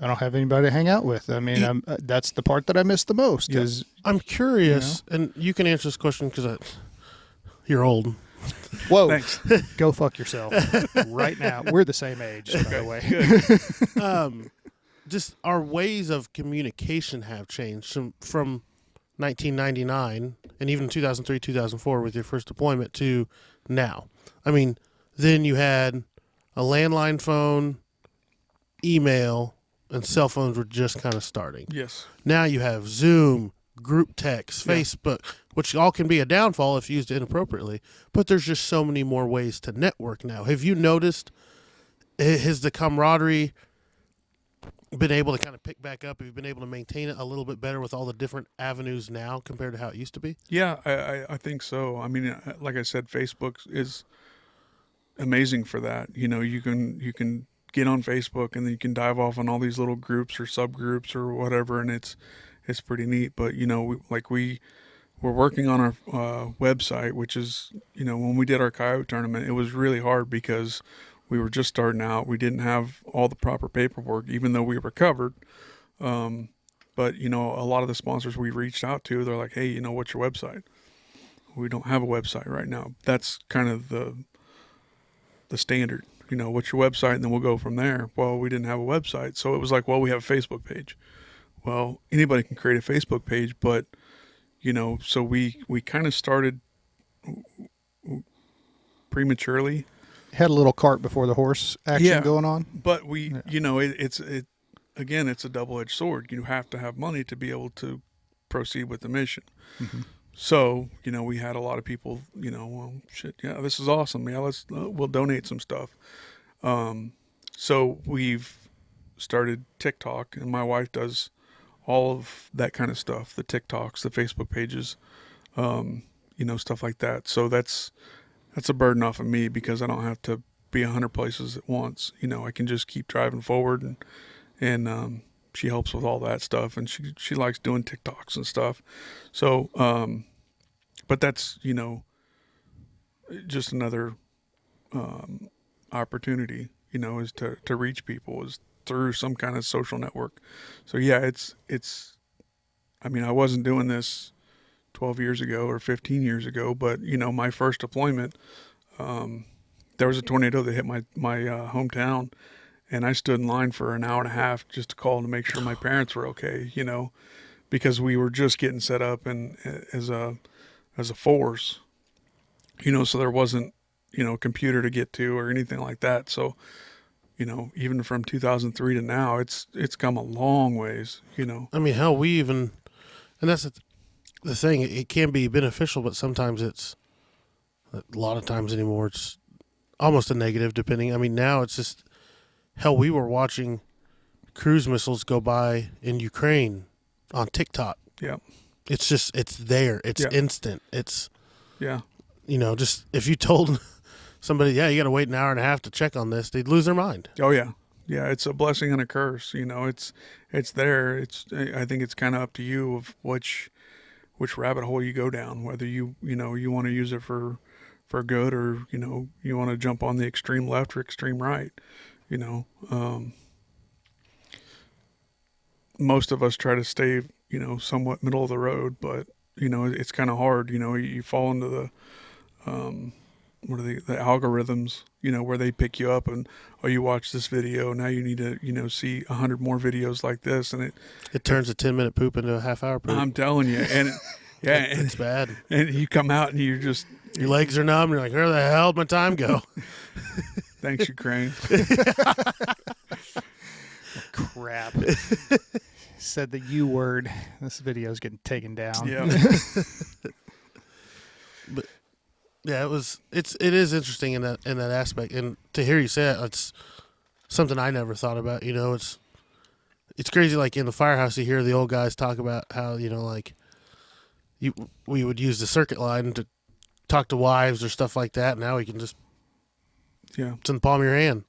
I don't have anybody to hang out with. I mean, that's the part that I miss the most. Yeah. Is I'm curious, and you can answer this question because you're old. Whoa! Thanks. Go fuck yourself right now. We're the same age, by the way. Just our ways of communication have changed from 1999 and even 2003, 2004 with your first deployment to now. I mean, then you had a landline phone, email, and cell phones were just kind of starting. Yes. Now you have Zoom, group text, Facebook, which all can be a downfall if used inappropriately. But there's just so many more ways to network now. Have you noticed, has the camaraderie been able to kind of pick back up? Have you been able to maintain it a little bit better with all the different avenues now compared to how it used to be? Yeah, I think so. I mean, like I said, Facebook is amazing for that. You can get on Facebook, and then you can dive off on all these little groups or subgroups or whatever, and it's pretty neat. But we're working on our website, which is, when we did our coyote tournament, it was really hard because we were just starting out. We didn't have all the proper paperwork, even though we were covered. But a lot of the sponsors we reached out to, they're like, hey, what's your website? We don't have a website right now. That's kind of the standard. What's your website? And then we'll go from there. Well, we didn't have a website. So it was like, well, we have a Facebook page. Well, anybody can create a Facebook page, but, so we kind of started prematurely. Had a little cart before the horse action going on. But it's a double-edged sword. You have to have money to be able to proceed with the mission. Mm-hmm. So, we had a lot of people, well, shit, yeah, this is awesome. Yeah, we'll donate some stuff. So we've started TikTok, and my wife does all of that kind of stuff, the TikToks, the Facebook pages, stuff like that. So that's a burden off of me because I don't have to be 100 places at once. I can just keep driving forward, and she helps with all that stuff, and she likes doing TikToks and stuff. So, but that's, just another opportunity, is to reach people is through some kind of social network. So yeah, it's, I mean, I wasn't doing this 12 years ago or 15 years ago, but my first deployment, there was a tornado that hit my hometown, and I stood in line for an hour and a half just to call to make sure my parents were okay, because we were just getting set up and as a force, so there wasn't, a computer to get to or anything like that. So, even from 2003 to now, it's come a long ways, I mean, hell, and that's the thing. It can be beneficial, but sometimes a lot of times anymore, it's almost a negative depending. I mean, now it's just, hell, we were watching cruise missiles go by in Ukraine on TikTok. Yeah. It's just, it's there. It's instant. It's, just if you told somebody, you got to wait an hour and a half to check on this, they'd lose their mind. Oh, yeah. Yeah, it's a blessing and a curse. It's there. I think it's kind of up to you of which rabbit hole you go down, whether you want to use it for good or, you want to jump on the extreme left or extreme right, most of us try to stay, somewhat middle of the road, but, it's kind of hard. You fall into the, the algorithms, where they pick you up and, you watch this video. Now you need to, see 100 more videos like this. And it turns a 10-minute poop into a half-hour poop. I'm telling you. And it's bad. And you come out and you're just, your legs are numb. You're like, where the hell did my time go? Thanks, Ukraine. Crap. Said the U word. This video's getting taken down. Yeah. But yeah, it is interesting in that aspect. And to hear you say it, it's something I never thought about. It's crazy. Like in the firehouse, you hear the old guys talk about how, we would use the circuit line to talk to wives or stuff like that. Now we can just, it's in the palm of your hand.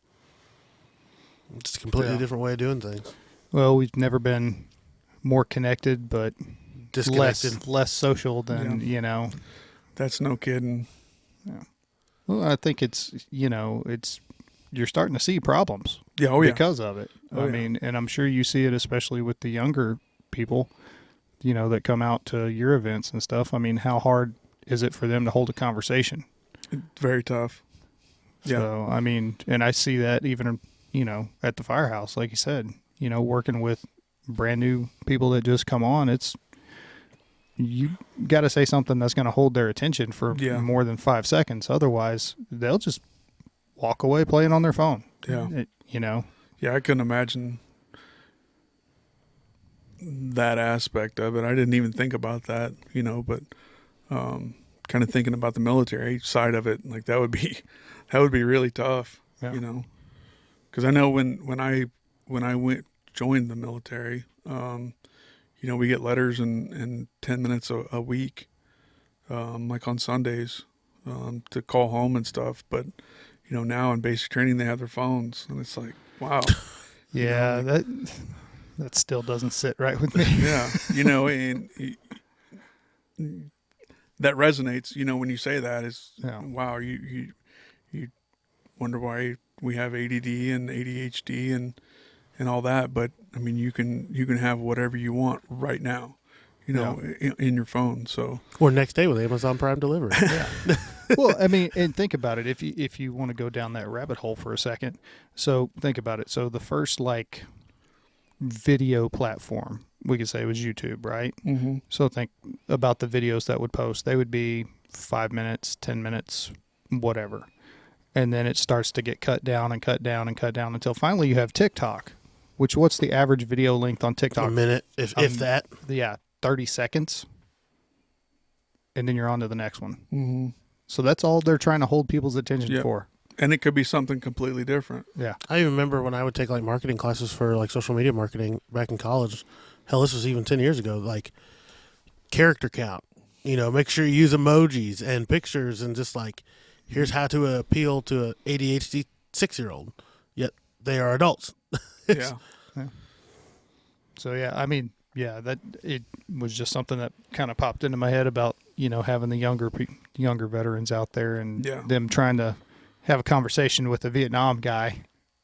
It's a completely different way of doing things. Well, we've never been more connected, but disconnected, less social than, That's no kidding. Yeah. Well, I think it's you're starting to see problems because of it. I mean, and I'm sure you see it especially with the younger people, that come out to your events and stuff. I mean, how hard is it for them to hold a conversation? Very tough. Yeah. So, I mean, and I see that even, at the firehouse, like you said, working with brand new people that just come on, you got to say something that's going to hold their attention for more than 5 seconds. Otherwise, they'll just walk away playing on their phone. Yeah. Yeah, I couldn't imagine that aspect of it. I didn't even think about that, but kind of thinking about the military side of it, like that would be really tough, because I know when I joined the military, we get letters in 10 minutes a week, like on Sundays, to call home and stuff. But, now in basic training, they have their phones and it's like, wow. Yeah. That still doesn't sit right with me. Yeah. And that resonates, when you say that is, wow, you wonder why we have ADD and ADHD and all that. But I mean, you can have whatever you want right now, in your phone. So, or next day with Amazon Prime delivery. Yeah. Well, I mean, and think about it. If you want to go down that rabbit hole for a second, so think about it. So the first video platform we could say was YouTube, right? Mm-hmm. So think about the videos that would post. They would be 5 minutes, 10 minutes, whatever. And then it starts to get cut down and cut down and cut down until finally you have TikTok, which what's the average video length on TikTok? A minute, if that. Yeah, 30 seconds. And then you're on to the next one. Mm-hmm. So that's all they're trying to hold people's attention for. And it could be something completely different. Yeah. I even remember when I would take marketing classes for social media marketing back in college. Hell, this was even 10 years ago. Character count, make sure you use emojis and pictures and just here's how to appeal to an ADHD 6-year-old. Yet they are adults. Yeah. So, I mean, that it was just something that kind of popped into my head about, having the younger veterans out there and them trying to have a conversation with a Vietnam guy.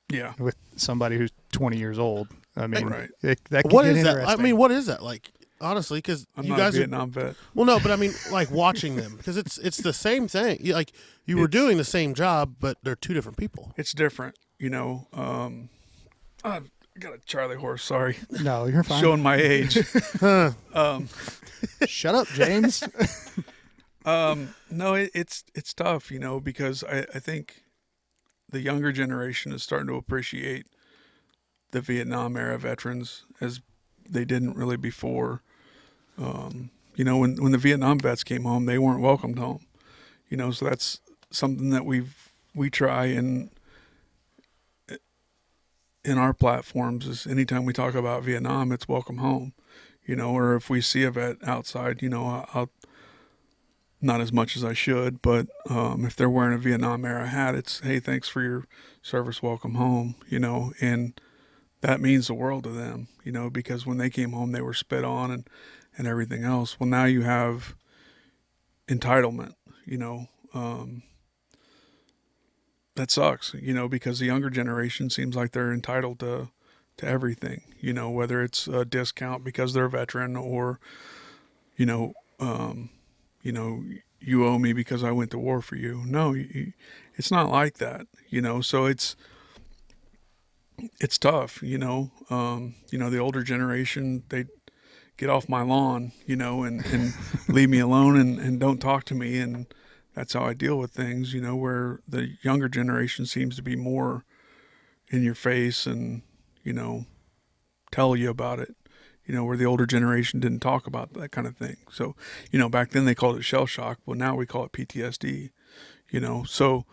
Yeah. With somebody who's 20 years old. I mean, right. That could what get is that? interesting. I mean, what is that like? Honestly, because you guys a Vietnam vet. Well, no, but I mean, watching them because it's the same thing. You were doing the same job, but they're two different people. It's different, got a Charlie horse. Sorry, No, you're fine. showing my age. Shut up, James. No, it's tough, because I think the younger generation is starting to appreciate the Vietnam era veterans as they didn't really before. When the Vietnam vets came home, they weren't welcomed home. So that's something that we try in our platforms is anytime we talk about Vietnam, it's welcome home. Or if we see a vet outside, I'll not as much as I should, but if they're wearing a Vietnam era hat, it's, hey, thanks for your service, welcome home, and that means the world to them, because when they came home, they were spit on and everything else. Well, now you have entitlement, that sucks, because the younger generation seems like they're entitled to everything, whether it's a discount because they're a veteran or, you owe me because I went to war for you. No, it's not like that, so it's tough, the older generation, they get off my lawn, and leave me alone and don't talk to me. And that's how I deal with things, where the younger generation seems to be more in your face and, tell you about it, where the older generation didn't talk about that kind of thing. So, back then they called it shell shock. Well, now we call it PTSD, so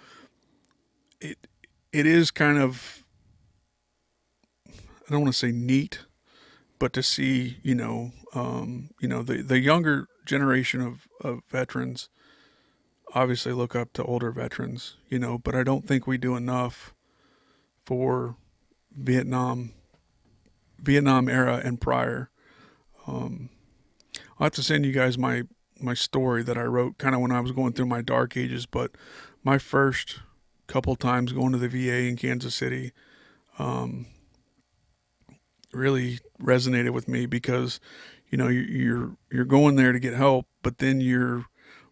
it is kind of, I don't want to say neat, but to see, the younger generation of veterans obviously look up to older veterans, but I don't think we do enough for Vietnam era and prior. I'll have to send you guys my story that I wrote kind of when I was going through my dark ages, but my first couple times going to the VA in Kansas City, really resonated with me because, you're going there to get help, but then you're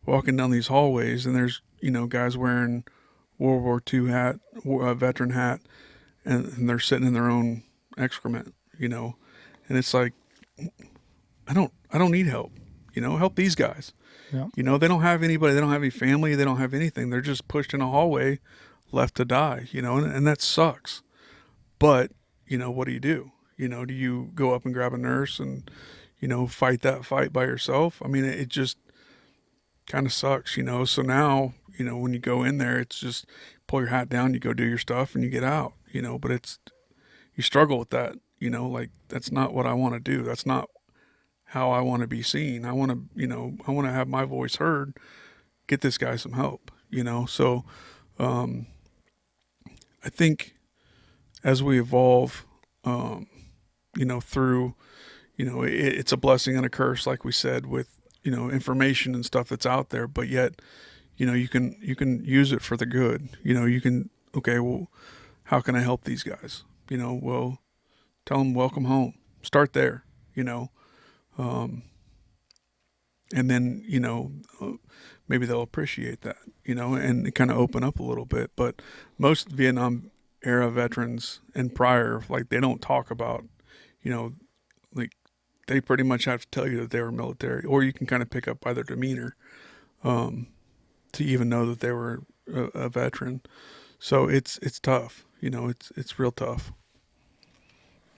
walking down these hallways and there's, guys wearing World War II hat, veteran hat, and they're sitting in their own excrement, and it's like, I don't need help, help these guys. Yeah. They don't have anybody, they don't have any family, they don't have anything. They're just pushed in a hallway, left to die, and that sucks. But, what do? Do you go up and grab a nurse and, fight that fight by yourself? I mean, it just kind of sucks, So now, when you go in there, it's just pull your hat down, you go do your stuff and you get out, but you struggle with that, like that's not what I want to do. That's not how I want to be seen. I want to have my voice heard, get this guy some help, So, I think as we evolve, through, it's a blessing and a curse, like we said, with, information and stuff that's out there, but yet, you can use it for the good. You can, okay, well, how can I help these guys? Well, tell them welcome home. Start there, and then, maybe they'll appreciate that, and kind of open up a little bit. But most Vietnam era veterans and prior, like they don't talk about, like they pretty much have to tell you that they were military, or you can kind of pick up by their demeanor, to even know that they were a veteran. So it's tough, it's real tough.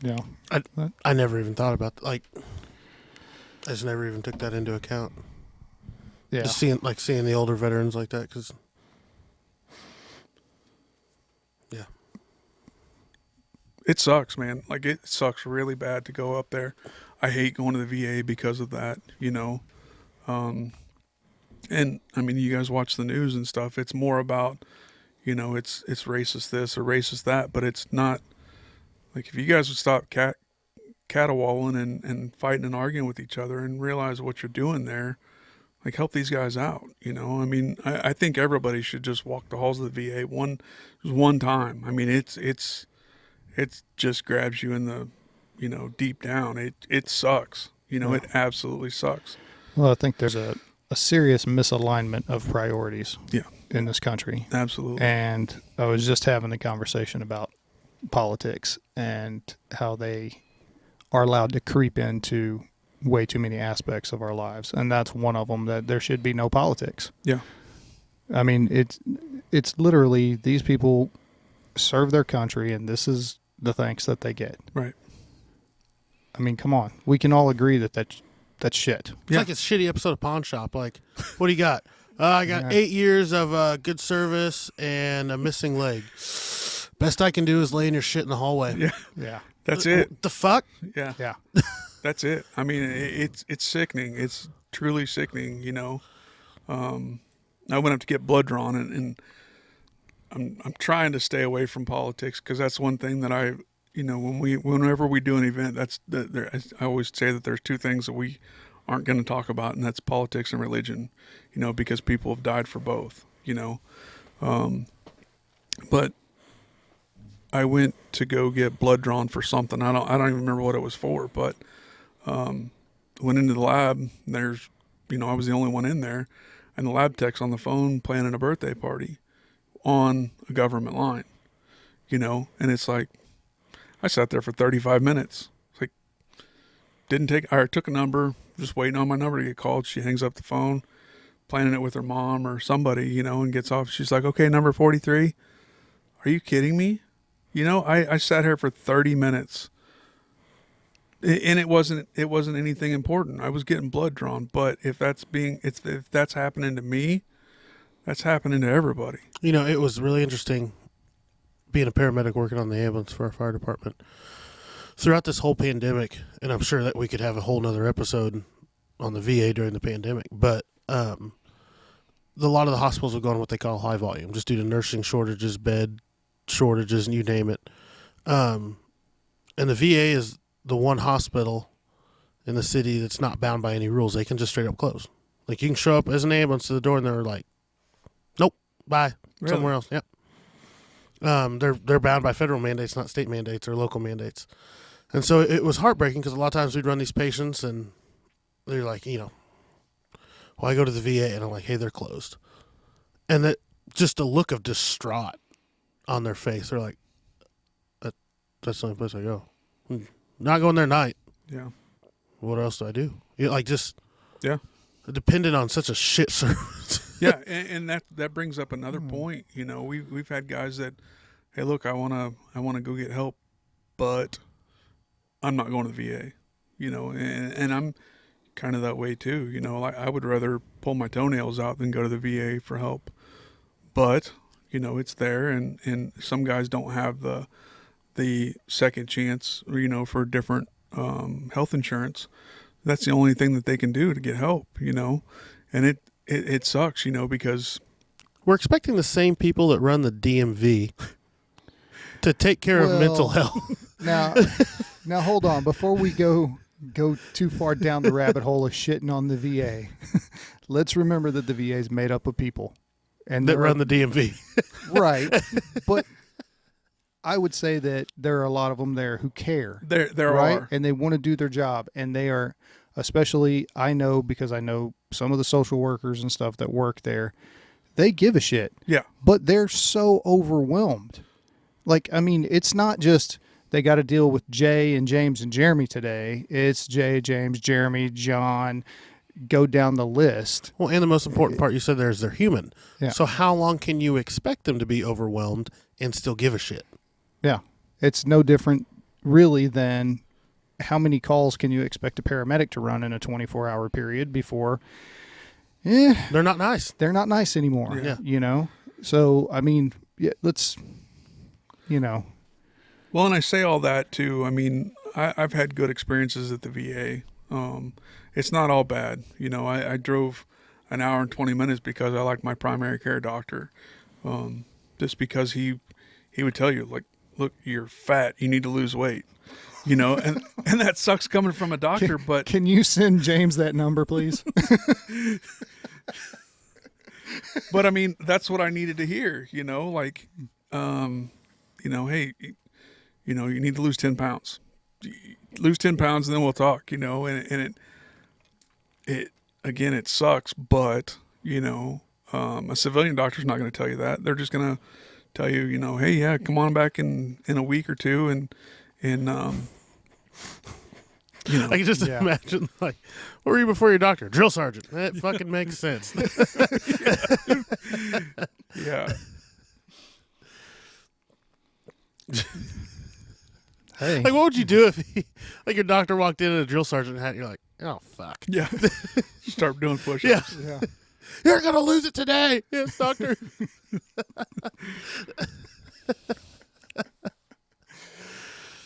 Yeah. I never even thought about I just never even took that into account. Yeah. Just seeing the older veterans like that, because yeah, it sucks, man. Like it sucks really bad to go up there. I hate going to the VA because of that, and I mean, you guys watch the news and stuff. It's more about, it's racist this or racist that, but it's not. Like if you guys would stop caterwauling and fighting and arguing with each other and realize what you're doing there, like help these guys out. I mean, I think everybody should just walk the halls of the VA one time. I mean, it just grabs you in the, deep down. It sucks. It absolutely sucks. Well, I think there's a serious misalignment of priorities Yeah. in this country. Absolutely. And I was just having a conversation about politics and how they are allowed to creep into way too many aspects of our lives, and that's one of them, that there should be no politics. Yeah. I mean, it's literally, these people serve their country, and this is the thanks that they get. Right. I mean, come on. We can all agree that that's shit. It's like a shitty episode of Pawn Shop. Like, what do you got? I got 8 years of good service and a missing leg. Best I can do is lay in your shit in the hallway. Yeah. Yeah. That's it. What the fuck? Yeah. Yeah. That's it. I mean, it's sickening. It's truly sickening, I went up to get blood drawn, and I'm trying to stay away from politics, because that's one thing that whenever we do an event, I always say that there's two things that we aren't going to talk about, and that's politics and religion, because people have died for both, but I went to go get blood drawn for something. I don't even remember what it was for, but went into the lab. There's, I was the only one in there, and the lab tech's on the phone planning a birthday party on a government line, and it's like, I sat there for 35 minutes. It's like, I took a number, just waiting on my number to get called. She hangs up the phone, planning it with her mom or somebody, and gets off. She's like, okay, number 43. Are you kidding me? I sat here for 30 minutes, and it wasn't anything important. I was getting blood drawn, but if that's happening to me, that's happening to everybody. It was really interesting being a paramedic working on the ambulance for our fire department throughout this whole pandemic. And I'm sure that we could have a whole nother episode on the VA during the pandemic, but a lot of the hospitals have gone what they call high volume, just due to nursing shortages, bed shortages, and you name it. And the VA is the one hospital in the city that's not bound by any rules. They can just straight up close. Like, you can show up as an ambulance to the door and they're like, nope, bye, Really? somewhere else. Yep. They're bound by federal mandates, not state mandates or local mandates. And so it was heartbreaking, because a lot of times we'd run these patients and they're like, well, I go to the VA and I'm like, hey, they're closed. And that just a look of distraught on their face. They're like, that's the only place I go. Not going there at night. Yeah. What else do I do? Yeah. Dependent on such a shit service. Yeah, and that brings up another point. We've had guys that, hey, look, I wanna go get help, but I'm not going to the VA. And I'm kind of that way too. I would rather pull my toenails out than go to the VA for help. But it's there, and some guys don't have the second chance, for different health insurance. That's the only thing that they can do to get help. And it sucks, because We're expecting the same people that run the DMV to take care of mental health. Now hold on. Before we go too far down the rabbit hole of shitting on the VA, let's remember that the VA is made up of people. And that run the DMV. Right. But I would say that there are a lot of them there who care. There right? are. And they want to do their job. And they are, especially, I know, because I know some of the social workers and stuff that work there, they give a shit. Yeah. But they're so overwhelmed. Like, I mean, it's not just they got to deal with Jay and James and Jeremy today. It's Jay, James, Jeremy, John, go down the list. Well, and the most important part you said there is they're human. Yeah. So how long can you expect them to be overwhelmed and still give a shit? Yeah. It's no different really than how many calls can you expect a paramedic to run in a 24-hour period before they're not nice. They're not nice anymore. Yeah. So, I mean, let's, Well, and I say all that too. I mean, I've had good experiences at the VA. It's not all bad. I drove an hour and 20 minutes because I like my primary care doctor. Just because he would tell you, like, look, you're fat, you need to lose weight. And that sucks coming from a doctor, but can you send James that number, please? But I mean, that's what I needed to hear, like, hey, you need to lose 10 pounds. Lose 10 pounds and then we'll talk, and it again, it sucks, but, a civilian doctor's not going to tell you that. They're just going to tell you, hey, yeah, come on back in a week or two, and I can just imagine, like, what were you before your doctor? Drill sergeant. That fucking makes sense. Yeah. Hey, Like, what would you do if your doctor walked in a drill sergeant hat and you're like, oh, fuck. Yeah. Start doing push-ups. Yeah. yeah. You're going to lose it today. Yes, doctor.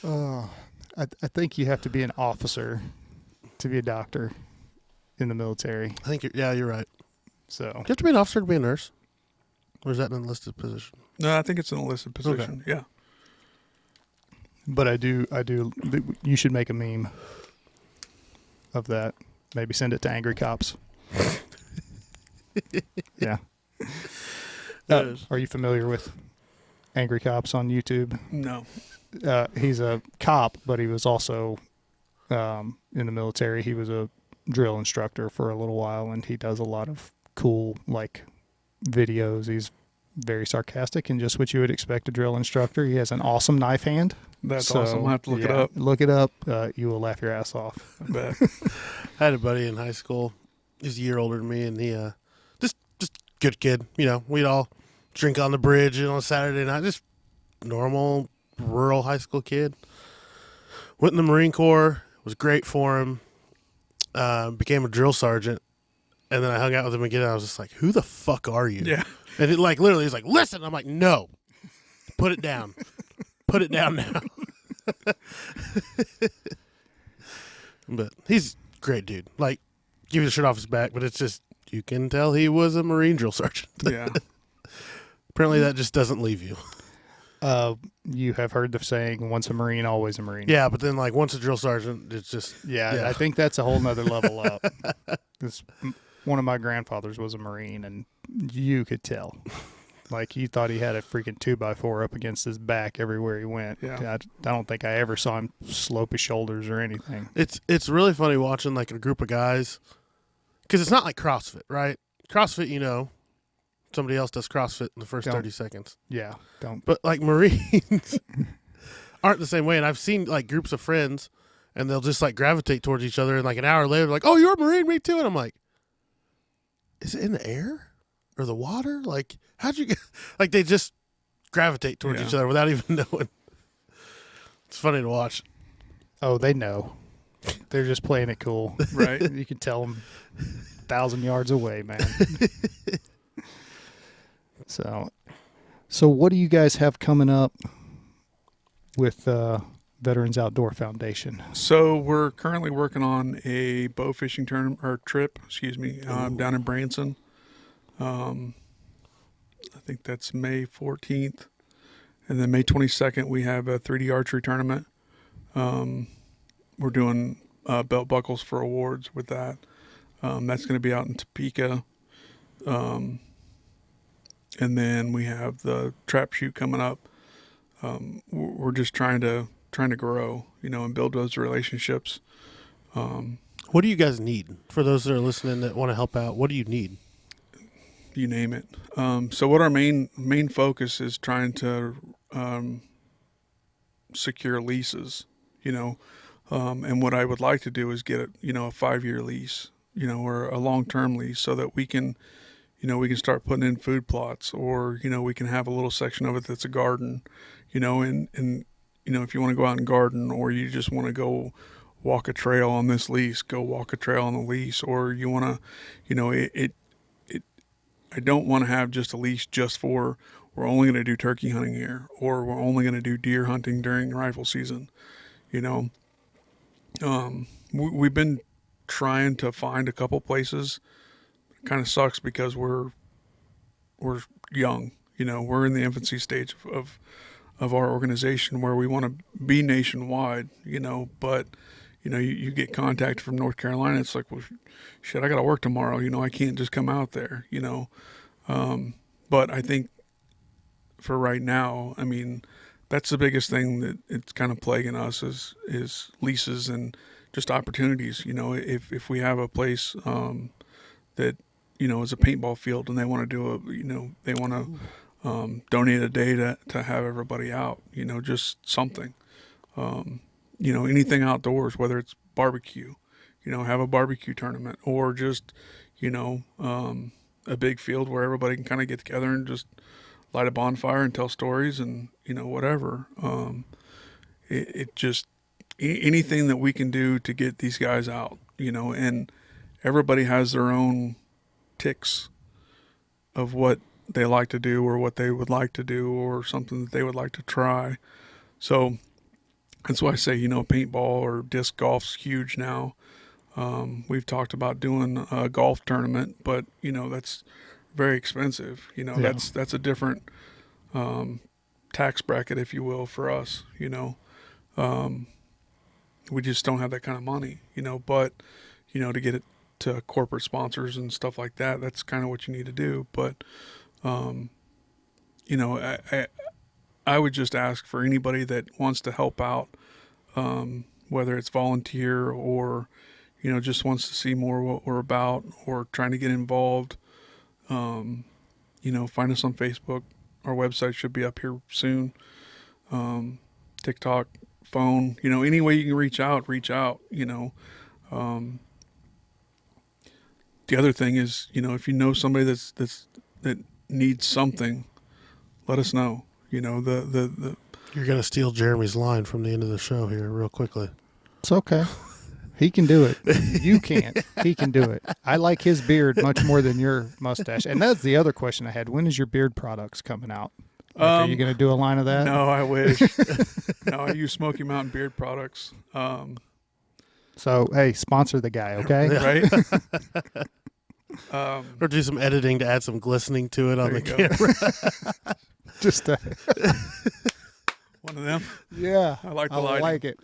I think you have to be an officer to be a doctor in the military. I think you're right. So Do you have to be an officer to be a nurse? Or is that an enlisted position? No, I think it's an enlisted position. Okay. Yeah. But I do. You should make a meme of that. Maybe send it to Angry Cops. Yeah. Are you familiar with Angry Cops on YouTube? No. He's a cop, but he was also in the military. He was a drill instructor for a little while, and he does a lot of cool videos. He's very sarcastic and just what you would expect a drill instructor. He has an awesome knife hand. That's awesome. I'll have to look it up. Look it up. You will laugh your ass off. I bet. I had a buddy in high school. He's a year older than me, and he just good kid. We'd all drink on the bridge on a Saturday night. Just normal rural high school kid. Went in the Marine Corps. Was great for him. Became a drill sergeant, and then I hung out with him again. And I was just like, "Who the fuck are you?" Yeah. And it literally, he's like, "Listen." I'm like, "No, put it down. Put it down now." But he's a great dude. Like, give the shirt off his back, but it's just, you can tell he was a Marine drill sergeant. Yeah. Apparently that just doesn't leave you. You have heard the saying, once a Marine, always a Marine. Yeah, but then once a drill sergeant, it's just... Yeah, I think that's a whole nother level up. One of my grandfathers was a Marine, and you could tell. He thought he had a freaking 2x4 up against his back everywhere he went. Yeah. I don't think I ever saw him slope his shoulders or anything. It's really funny watching a group of guys, because it's not like CrossFit, right? CrossFit, somebody else does CrossFit in the first 30 seconds. Yeah, don't. But Marines aren't the same way. And I've seen groups of friends, and they'll just gravitate towards each other, and an hour later, they're like, "Oh, you're a Marine, me too." And I'm like, is it in the air or the water? How'd you get? They just gravitate towards each other without even knowing. It's funny to watch. Oh, they know. They're just playing it cool. Right. You can tell them 1,000 yards away, man. So what do you guys have coming up with Veterans Outdoor Foundation? So we're currently working on a bow fishing trip, down in Branson. I think that's May 14th. And then May 22nd, we have a 3D archery tournament. We're doing belt buckles for awards with that. That's going to be out in Topeka. And then we have the trap shoot coming up. We're just trying to grow, and build those relationships. What do you guys need? For those that are listening that want to help out, what do you need? You name it. So what our main focus is trying to secure leases, and what I would like to do is get a 5-year lease, or a long-term lease, so that we can start putting in food plots, or, we can have a little section of it that's a garden, and if you want to go out and garden, or you just want to go walk a trail on this lease, go walk a trail on the lease, or you want to, I don't want to have just a lease just for, we're only going to do turkey hunting here, or we're only going to do deer hunting during rifle season. We've been trying to find a couple places. It kind of sucks because we're young, we're in the infancy stage of our organization, where we want to be nationwide, but you get contacted from North Carolina. It's like, well, shit, I got to work tomorrow. I can't just come out there, but I think for right now, that's the biggest thing that it's kind of plaguing us is leases and just opportunities. If we have a place, that, is a paintball field, and they want to do they want to donate a day to have everybody out, just something, anything outdoors, whether it's barbecue, have a barbecue tournament, or just, a big field where everybody can kind of get together and just light a bonfire and tell stories and, whatever. It just, anything that we can do to get these guys out, and everybody has their own ticks of what they like to do or what they would like to do or something that they would like to try. So that's why I say, paintball or disc golf's huge now. We've talked about doing a golf tournament, but that's very expensive. That's a different tax bracket, if you will, for us. We just don't have that kind of money. But to get it to corporate sponsors and stuff like that, that's kind of what you need to do. But I would just ask for anybody that wants to help out, whether it's volunteer or just wants to see more what we're about or trying to get involved. Find us on Facebook. Our website should be up here soon. TikTok, phone, any way you can reach out. The other thing is, if you know somebody that needs something, let us know. You're gonna steal Jeremy's line from the end of the show here real quickly. It's okay. He can do it. You can't. He can do it. I like his beard much more than your mustache. And that's the other question I had. When is your beard products coming out? Are you going to do a line of that? No, I wish. No, I use Smoky Mountain beard products. So, hey, sponsor the guy, okay? Right? Or do some editing to add some glistening to it on the camera. Just one of them. Yeah. I like the lighting. I like it.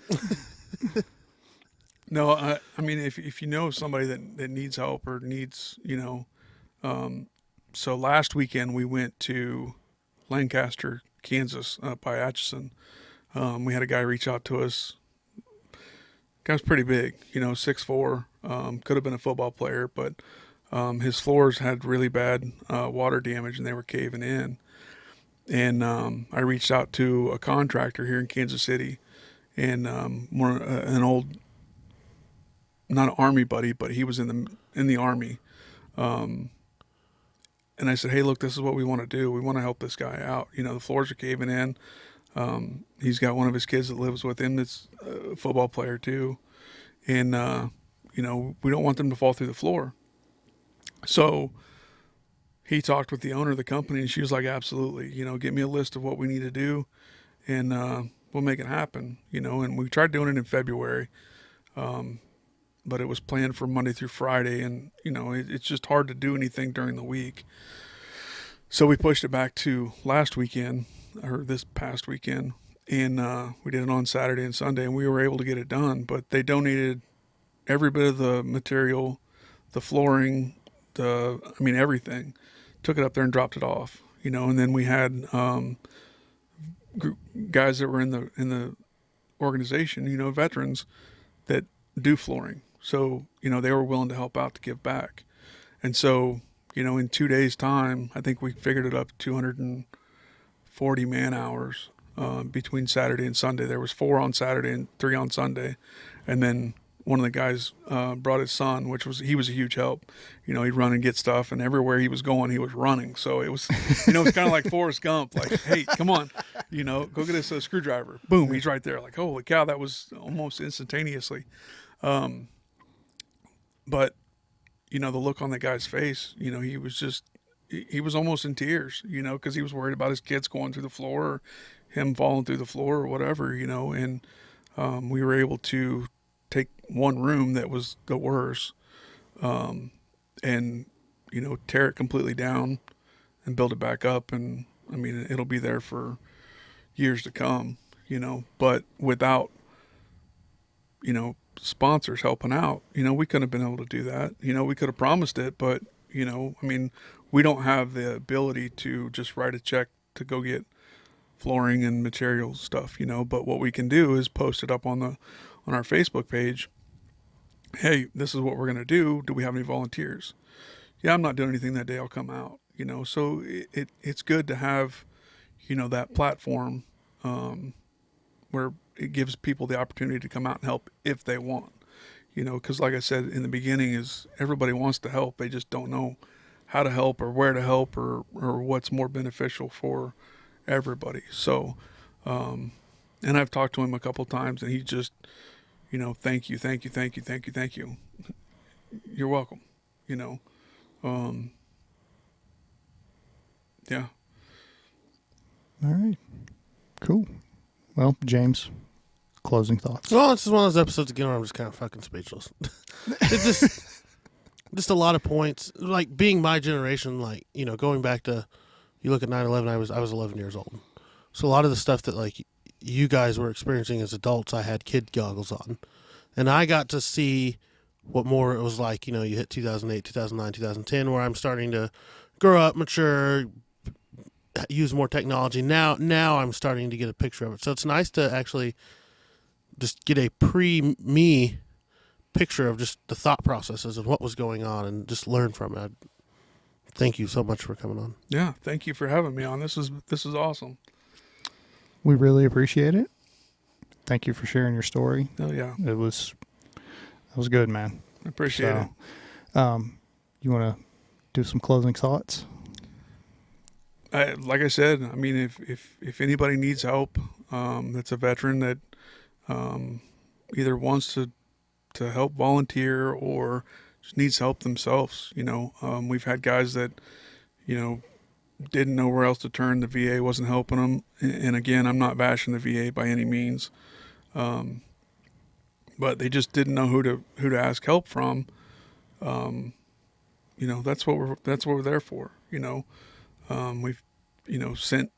No, I mean, if you know somebody that needs help or needs, so last weekend we went to Lancaster, Kansas, by Atchison. We had a guy reach out to us. Guy's pretty big, 6'4", could have been a football player, but his floors had really bad water damage and they were caving in. And I reached out to a contractor here in Kansas City, and an old, not an Army buddy, but he was in the Army. And I said, hey, look, this is what we want to do. We want to help this guy out. The floors are caving in. He's got one of his kids that lives with him that's a football player too. And, we don't want them to fall through the floor. So he talked with the owner of the company, and she was like, absolutely, get me a list of what we need to do, and we'll make it happen, and we tried doing it in February. But it was planned for Monday through Friday, and, it's just hard to do anything during the week. So we pushed it back to last weekend, or this past weekend, and we did it on Saturday and Sunday, and we were able to get it done. But they donated every bit of the material, the flooring, everything. Took it up there and dropped it off, and then we had guys that were in the organization, veterans that do flooring. So, they were willing to help out to give back. And so, in 2 days' time, I think we figured it up 240 man hours between Saturday and Sunday. There was 4 on Saturday and 3 on Sunday. And then one of the guys brought his son, he was a huge help. He'd run and get stuff, and everywhere he was going, he was running. So it was, it was kind of like Forrest Gump, like, hey, come on, go get us a screwdriver. Boom, he's right there. Like, holy cow, that was almost instantaneously. But, the look on that guy's face, he was almost in tears, because he was worried about his kids going through the floor or him falling through the floor or whatever, and we were able to take one room that was the worst and, tear it completely down and build it back up. And, it'll be there for years to come, but without, sponsors helping out, we couldn't have been able to do that. We could have promised it, but, we don't have the ability to just write a check to go get flooring and material stuff, but what we can do is post it up on our Facebook page. Hey, this is what we're going to do. Do we have any volunteers? Yeah, I'm not doing anything that day. I'll come out, So it's good to have, that platform where it gives people the opportunity to come out and help if they want, because like I said in the beginning is everybody wants to help. They just don't know how to help or where to help or what's more beneficial for everybody. So, and I've talked to him a couple times and he just, thank you. You're welcome, yeah. All right. Cool. Well, James, closing thoughts. Well, this is one of those episodes again where I'm just kind of fucking speechless. It's just a lot of points. Like being my generation, like, going back to, you look at 9/11, I was 11 years old. So a lot of the stuff that like you guys were experiencing as adults, I had kid goggles on. And I got to see what more it was like, you hit 2008, 2009, 2010, where I'm starting to grow up, mature, use more technology. Now I'm starting to get a picture of it. So it's nice to actually just get a pre-me picture of just the thought processes and what was going on and just learn from it. Thank you so much for coming on. Yeah, thank you for having me on. This is awesome. We really appreciate it. Thank you for sharing your story. Oh yeah, it was good, man. I appreciate it. You want to do some closing thoughts? Like I said, I mean, if anybody needs help, that's a veteran that either wants to help volunteer or just needs help themselves. We've had guys that, didn't know where else to turn. The VA wasn't helping them. And again, I'm not bashing the VA by any means. But they just didn't know who to ask help from. That's what we're there for. We've, sent,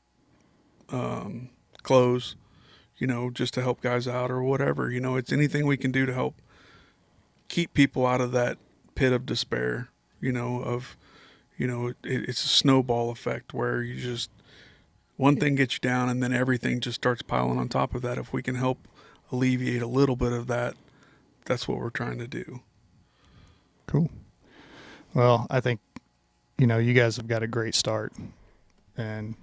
clothes, just to help guys out or whatever. It's anything we can do to help keep people out of that pit of despair, it's a snowball effect where you just, one thing gets you down and then everything just starts piling on top of that. If we can help alleviate a little bit of that, that's what we're trying to do. Cool. Well, I think, you guys have got a great start, and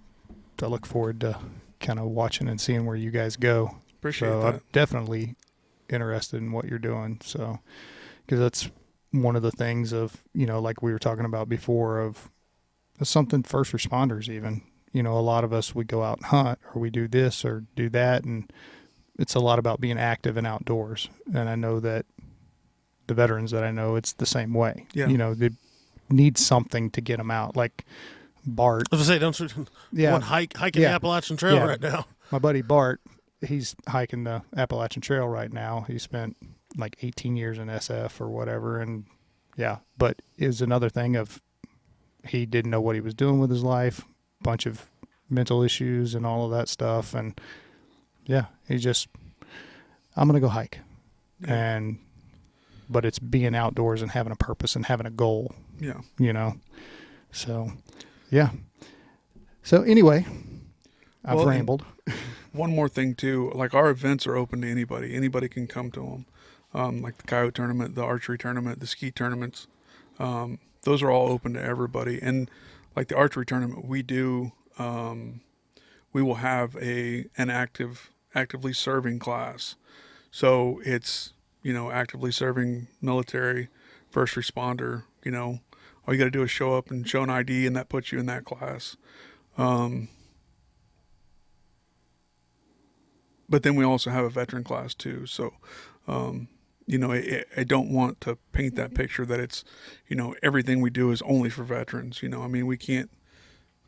I look forward to kind of watching and seeing where you guys go. Appreciate that. I'm definitely interested in what you're doing. So, because that's one of the things of, like we were talking about before, of something first responders even, a lot of us, we go out and hunt or we do this or do that. And it's a lot about being active and outdoors. And I know that the veterans that I know, it's the same way. Yeah. They need something to get them out. Like Bart. I was going to say, don't hiking the Appalachian Trail right now. My buddy Bart, he's hiking the Appalachian Trail right now. He spent like 18 years in SF or whatever. And but is another thing of he didn't know what he was doing with his life, bunch of mental issues and all of that stuff. And he just, I'm going to go hike. Yeah. But it's being outdoors and having a purpose and having a goal. Yeah. So, So anyway, I've rambled. One more thing too, like our events are open to anybody. Anybody can come to them. Like the coyote tournament, the archery tournament, the ski tournaments. Those are all open to everybody. And like the archery tournament, we will have an actively serving class. So it's, actively serving military, first responder, all you got to do is show up and show an ID and that puts you in that class. But then we also have a veteran class too. So, I don't want to paint that picture that it's, everything we do is only for veterans. We can't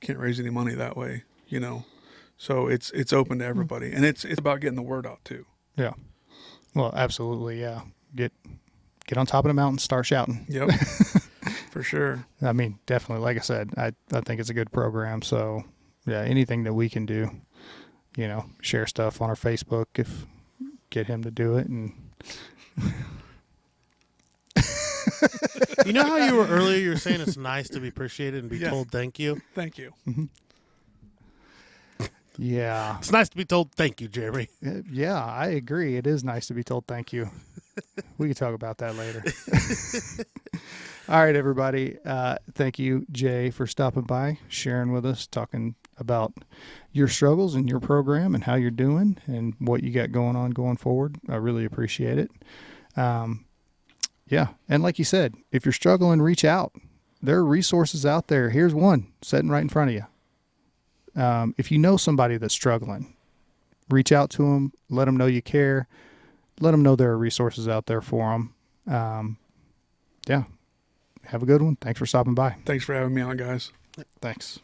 raise any money that way, so it's open to everybody, and it's about getting the word out too. Yeah. Well, absolutely. Yeah. Get on top of the mountain, start shouting. Yep. For sure. I mean, definitely. Like I said, I think it's a good program. So anything that we can do, share stuff on our Facebook, get him to do it. And you know how you were earlier, you were saying it's nice to be appreciated and be told thank you? Thank you. Mm-hmm. Yeah. It's nice to be told thank you, Jeremy. Yeah, I agree. It is nice to be told thank you. We can talk about that later. All right, everybody. Thank you, Jay, for stopping by, sharing with us, talking about your struggles and your program and how you're doing and what you got going forward. I really appreciate it. Yeah. And like you said, if you're struggling, reach out. There are resources out there. Here's one sitting right in front of you. If you know somebody that's struggling, reach out to them, let them know you care, let them know there are resources out there for them. Yeah. Have a good one. Thanks for stopping by. Thanks for having me on, guys. Thanks.